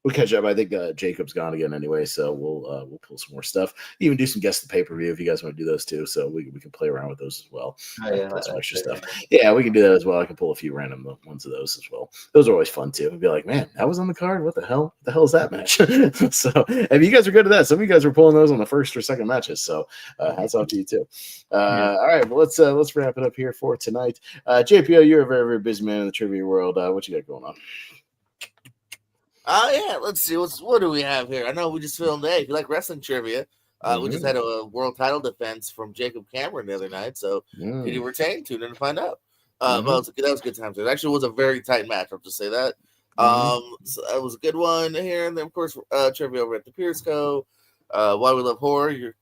We'll catch up. I think Jacob's gone again anyway, so we'll pull some more stuff. Even do some guest pay-per-view if you guys want to do those too. So we can play around with those as well. Pull some extra stuff. Yeah, we can do that as well. I can pull a few random ones of those as well. Those are always fun too. I'd be like, man, that was on the card. What the hell? What the hell is that match? So if you guys are good at that, some of you guys were pulling those on the first or second matches. So hats off to you too. All right, well, let's wrap it up here for tonight. JPO, you're a very, very busy man in the trivia world. What you got going on? Yeah, let's see. What do we have here? I know we just filmed today. If you like wrestling trivia, we just had a world title defense from Jacob Cameron the other night. So did he retain? Tune in to find out. Well, that was a good time. It actually was a very tight match. I'll just say that. So that was a good one here. And then, of course, trivia over at the Pierce Co. Why We Love Horror. Your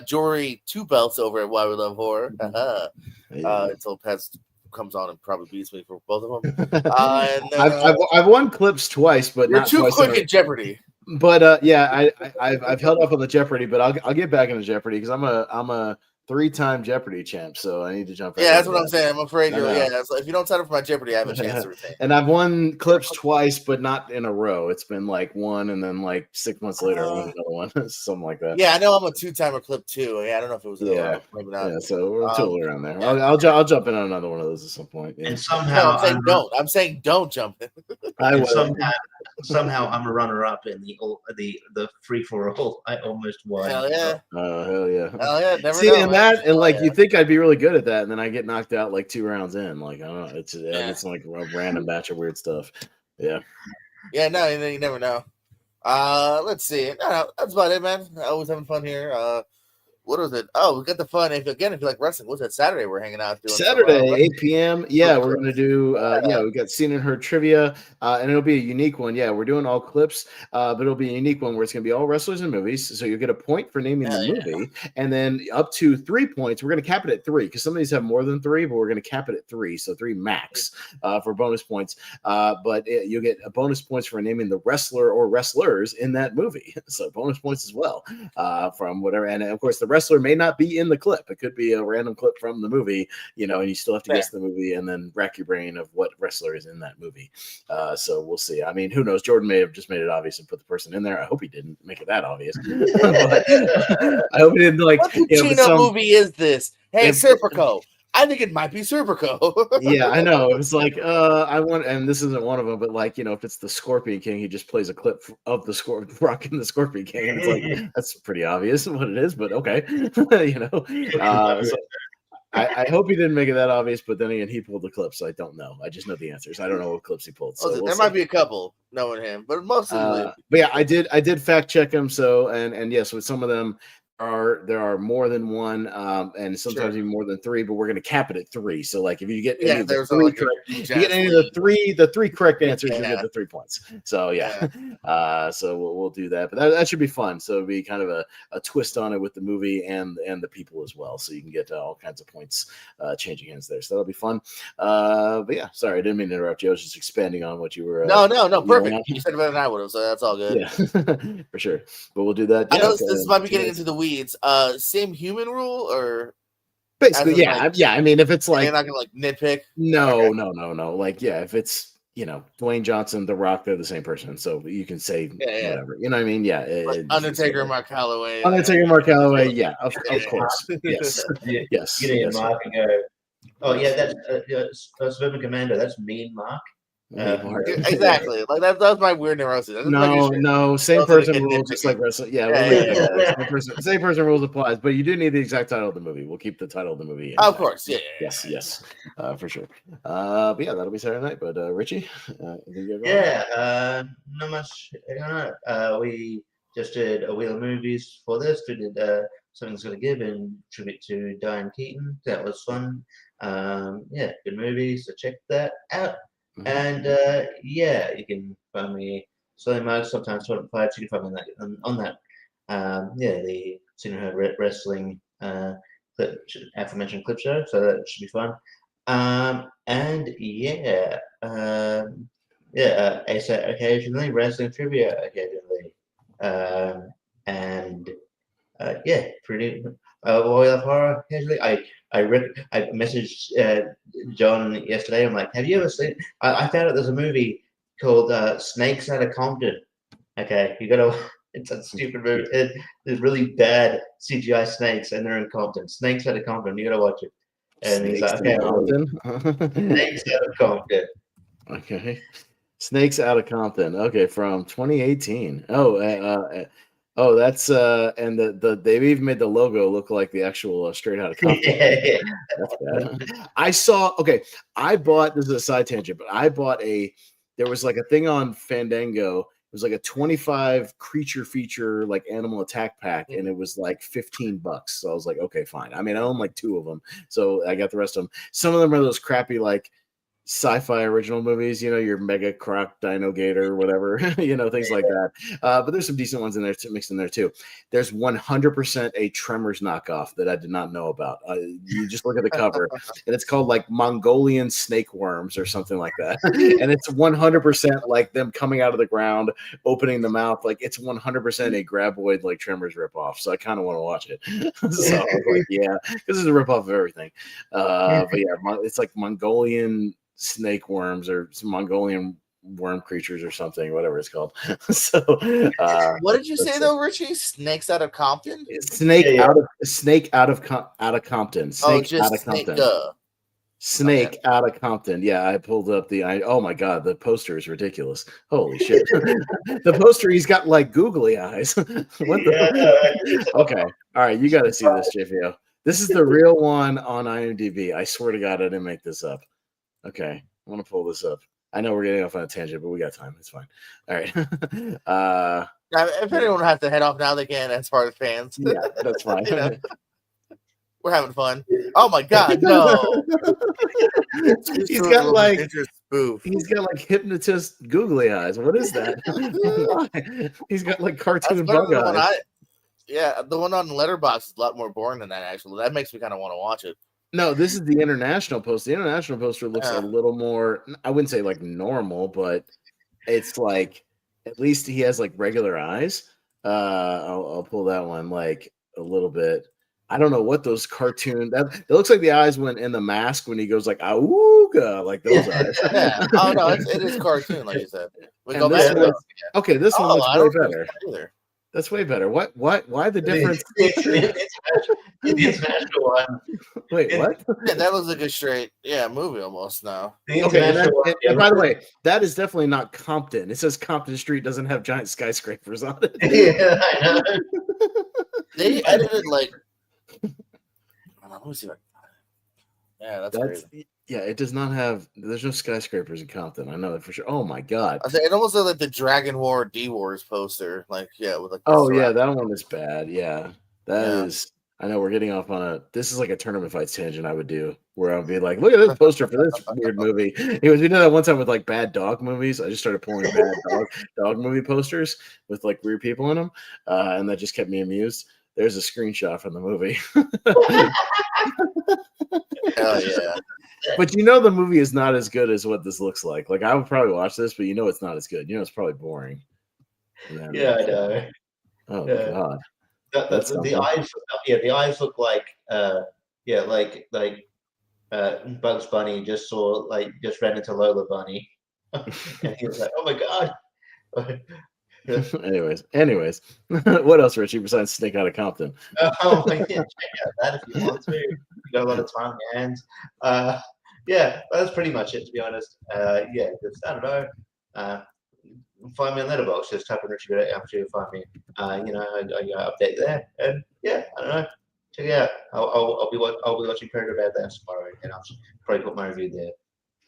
Jory 2 belts over at Why We Love Horror. Until Pets comes on and probably beats me for both of them. And then, I've won clips twice, but you're not too twice quick at Jeopardy. But yeah, I've held off on the Jeopardy, but I'll get back into Jeopardy because I'm a 3-time Jeopardy champ, so I need to jump. Yeah, that's what I'm saying. I'm afraid you're. Yeah, so if you don't sign up for my Jeopardy, I have a chance to retain. And I've won clips twice, but not in a row. It's been like one, and then like 6 months later, I won another one, something like that. Yeah, I know I'm a 2-timer clip too. Yeah, I don't know if it was. Maybe not. Yeah, so we're totally around there. Yeah. I'll jump in on another one of those at some point. Yeah. And somehow I'm saying don't jump in. Somehow I'm a runner-up in the free-for-all. I almost won. Hell yeah! Hell yeah! Hell yeah! Never See, know, and that, and like you think I'd be really good at that, and then I get knocked out like 2 rounds in. Like I don't know, it's like a random batch of weird stuff. Yeah. Yeah. No, you never know. Let's see. No, that's about it, man. Always having fun here. What was it? Oh, we got the fun. If you like wrestling, what's that Saturday? We're hanging out doing Saturday, 8 p.m. Yeah, we're gonna do. We got Seen and Heard trivia, and it'll be a unique one. Yeah, we're doing all clips, but it'll be a unique one where it's gonna be all wrestlers and movies. So you'll get a point for naming the movie, and then up to 3 points. We're gonna cap it at 3 because some of these have more than 3, but we're gonna cap it at 3, so 3 max for bonus points. But you'll get a bonus points for naming the wrestler or wrestlers in that movie. So bonus points as well from whatever, and of course the wrestler may not be in the clip. It could be a random clip from the movie, and you still have to guess the movie and then rack your brain of what wrestler is in that movie. So we'll see. I mean, who knows? Jordan may have just made it obvious and put the person in there. I hope he didn't make it that obvious. But I hope he didn't like. What movie is this? Hey, Serpico. I think it might be Serpico. Yeah, I know. It was like, I want, and this isn't one of them, but like, if it's the Scorpion King, he just plays a clip of the rocking the Scorpion King. And it's like, that's pretty obvious what it is, but okay. So I hope he didn't make it that obvious, but then again, he pulled the clips, so I don't know. I just know the answers. I don't know what clips he pulled. So there might be a couple knowing him, but mostly. But yeah, I did fact check him. So, and yes, with some of them, are more than one, and sometimes even more than three, but we're going to cap it at 3. So, like, if you get any of the 3 correct, you get any of the three correct answers, you get the 3 points. So so we'll do that, but that should be fun. So it'll be kind of a twist on it with the movie and the people as well. So you can get all kinds of points changing hands there. So that'll be fun. But yeah, sorry, I didn't mean to interrupt you. I was just expanding on what you were. No, perfect. You said it better than I would have, so that's all good. Yeah, for sure. But we'll do that. I know this might be getting into the weeds. Same human rule, or basically, yeah. I mean, if it's like you're not gonna like nitpick. No. Like, yeah, if it's Dwayne Johnson, The Rock, they're the same person, so you can say whatever. You know what I mean? Yeah. Undertaker, Mark Calloway. Yeah, of course. Yes. Yes. Mark and go, oh yeah, that's Suburban Commando. That's Mean Mark. Exactly. Like that's my weird neurosis. No, same person rules, just like wrestling. Same person rules applies, but you do need the exact title of the movie. We'll keep the title of the movie. Of course, yes, for sure. But yeah, that'll be Saturday night. But Richie, not much. We just did a wheel of movies for this. We did Something's Gonna Give in tribute to Diane Keaton. That was fun. Good movie. So check that out. Mm-hmm. And you can find me selling mugs, sometimes 25. You can find me on that. The Senior Heard Wrestling aforementioned clip show. So that should be fun. ASAP occasionally, wrestling trivia occasionally, pretty Oil of Horror occasionally. I messaged John yesterday. I'm like, have you ever seen? I found out there's a movie called Snakes Out of Compton. Okay, you gotta. It's a stupid movie. There's really bad CGI snakes, and they're in Compton. Snakes Out of Compton. You gotta watch it. And he's like, okay, Snakes Out of Compton. Okay, Snakes Out of Compton. Okay, from 2018. Oh, that's and they've even made the logo look like the actual Straight Outta Compton. That's bad. I bought, this is a side tangent, but I bought there was like a thing on Fandango. It was like a 25 creature feature like animal attack pack, and it was like $15. So I was like, okay, fine. I mean, I own like 2 of them, so I got the rest of them. Some of them are those crappy like sci-fi original movies, your Mega Croc Dino Gator, whatever, things like that. But there's some decent ones in there mixed in there too. There's 100% a Tremors knockoff that I did not know about. You just look at the cover, and it's called like Mongolian snake worms or something like that. And it's 100% like them coming out of the ground, opening the mouth. Like it's 100% a graboid like Tremors ripoff. So I kind of want to watch it. So I was like, yeah, this is a ripoff of everything. But yeah, it's like Mongolian snake worms or some Mongolian worm creatures or something, whatever it's called. So what did you say though, Richie? Snakes Out of Compton? Snake out of Compton. Snake Out of Compton. Yeah, I pulled up oh my god, the poster is ridiculous. Holy shit. The poster, he's got like googly eyes. Okay. All right, you got to see this, JPO. This is the real one on IMDb. I swear to God, I didn't make this up. Okay, I want to pull this up. I know we're getting off on a tangent, but we got time. It's fine. All right. If anyone has to head off now, they can, as far as fans. Yeah, that's fine. We're having fun. Oh my god, no! He's got like hypnotist googly eyes. What is that? He's got like cartoon bug eyes. The one on Letterboxd is a lot more boring than that. Actually, that makes me kind of want to watch it. No, this is the international poster. The international poster looks a little more, I wouldn't say like normal, but it's like, at least he has like regular eyes. I'll pull that one like a little bit. I don't know what those cartoon, it looks like the eyes when in The Mask when he goes like, "Awooga," like those eyes. Yeah. Oh no, it is cartoon, like you said. This one looks way better. That's way better. Why the difference? The international one. Wait, what? Yeah, that looks like a straight movie almost now. Okay, and by the way, that is definitely not Compton. It says Compton Street doesn't have giant skyscrapers on it. Yeah, I know. They edited like. Let me see. That's crazy. Yeah, it does not have. There's no skyscrapers in Compton. I know that for sure. Oh my god! It almost looks like the Dragon War D Wars poster. Like with like. Oh yeah, that one is bad. Yeah. That is. I know we're getting off on a. This is like a tournament fights tangent I would do, where I'll be like, "Look at this poster for this weird movie." It was we did that one time with like bad dog movies. I just started pulling bad dog movie posters with like weird people in them, and that just kept me amused. There's a screenshot from the movie. Hell yeah! But the movie is not as good as what this looks like. Like I would probably watch this, but it's not as good. It's probably boring. Yeah, I know. Oh God. The eyes, the eyes look like, Bugs Bunny just ran into Lola Bunny, and he was like, "Oh my God!" Anyways, what else, Richie? Besides Snake Out of Compton? Oh my God, check out that if you want to. You got a lot of time on your hands. That's pretty much it, to be honest. Just, I don't know. Find me on Letterboxd. Just type in Richie Goodacre. I'm sure you'll find me. I update there, and I don't know. Check it out. I'll be watching Predator Badlands tomorrow, and I'll probably put my review there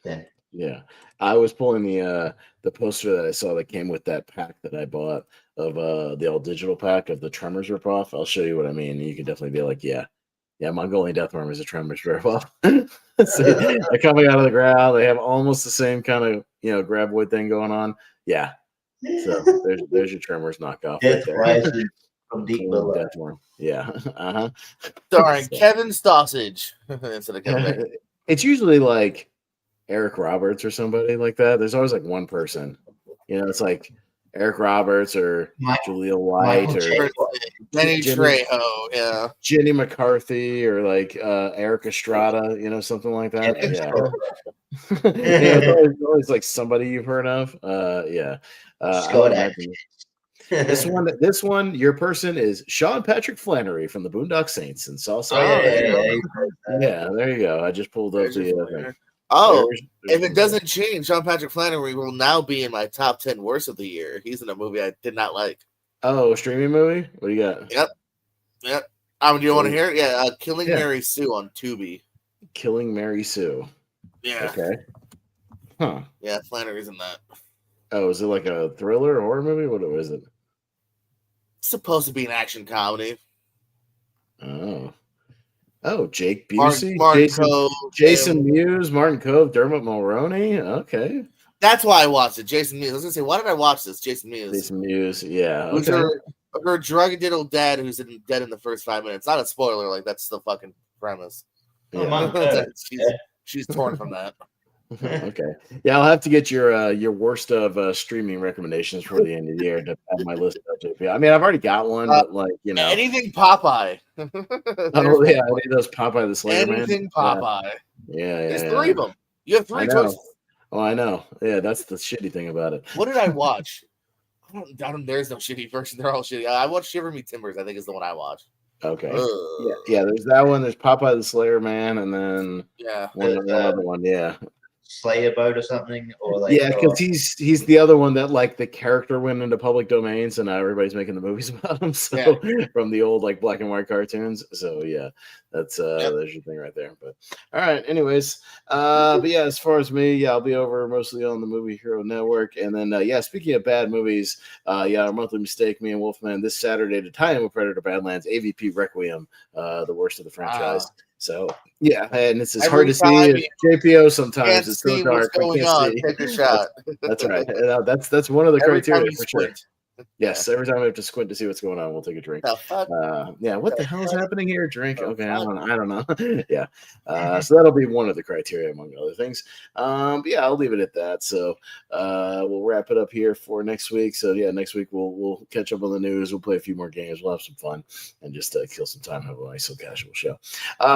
then. Yeah, I was pulling the poster that I saw that came with that pack that I bought of the all digital pack of the Tremors ripoff. I'll show you what I mean. You can definitely be like, yeah, Mongolian Death Worm is a Tremors ripoff. So they're coming out of the ground. They have almost the same kind of graboid thing going on. Yeah. So there's your Tremors knockoff right there. From deep below. Death Worm. Yeah. Starring Kevin Sausage instead of Kevin. It's usually like Eric Roberts or somebody like that. There's always like one person. It's like Eric Roberts or Julia White or Jenny Trejo, yeah. Jenny McCarthy or like Eric Estrada, something like that. It's always like somebody you've heard of. This one, your person is Sean Patrick Flannery from the Boondock Saints in Southside. Yeah, there you go. I just pulled up the thing. If it doesn't change, Sean Patrick Flannery will now be in my top 10 worst of the year. He's in a movie I did not like. Oh, a streaming movie? What do you got? Yep. Do you want to hear it? Yeah, Killing Mary Sue on Tubi. Killing Mary Sue. Yeah. Okay. Huh. Yeah, Flannery's in that. Oh, is it like a thriller or horror movie? What is it? It's supposed to be an action comedy. Oh, Jake Busey, Jason Mewes, Martin Cove, Dermot Mulroney. Okay, that's why I watched it. Jason Mewes. I was gonna say, why did I watch this? Jason Mewes. Yeah. Who's her drug-addled dad who's dead in the first 5 minutes? Not a spoiler. Like that's the fucking premise. Yeah. She's torn from that. Okay. Yeah, I'll have to get your worst of streaming recommendations for the end of the year to have my list of JP. I mean, I've already got one, but anything Popeye. I need those Popeye the Slayer Man. Anything Popeye. Yeah. There's 3 of them. You have 3 choices. Oh, I know. Yeah, that's the shitty thing about it. What did I watch? There's no shitty version. They're all shitty. I watched Shiver Me Timbers. I think is the one I watched. Okay. Yeah. There's that one. There's Popeye the Slayer Man, and then one other one. Yeah. Slayer Boat or something, or because he's the other one that like the character went into public domain, so now everybody's making the movies about him. So from the old like black and white cartoons. So that's there's your thing right there. But all right, anyways, but yeah, as far as me, I'll be over mostly on the Movie Hero Network, and then speaking of bad movies, our monthly mistake, me and Wolfman this Saturday to tie in with Predator Badlands, AVP Requiem, the worst of the franchise. So and it's as hard to see as JPO sometimes. It's so dark. Take a shot. That's right. That's one of the criteria for sure. Yes, every time we have to squint to see what's going on, we'll take a drink. What the hell is happening here? Drink. Okay, I don't know. So that'll be one of the criteria among other things. I'll leave it at that. So we'll wrap it up here for next week. So next week we'll catch up on the news. We'll play a few more games. We'll have some fun and just kill some time. Have a nice little casual show.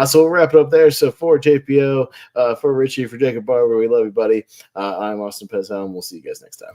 So we'll wrap it up there. So for JPO, for Richie, for Jacob Barber, we love you, buddy. I'm Austin Pezham. We'll see you guys next time.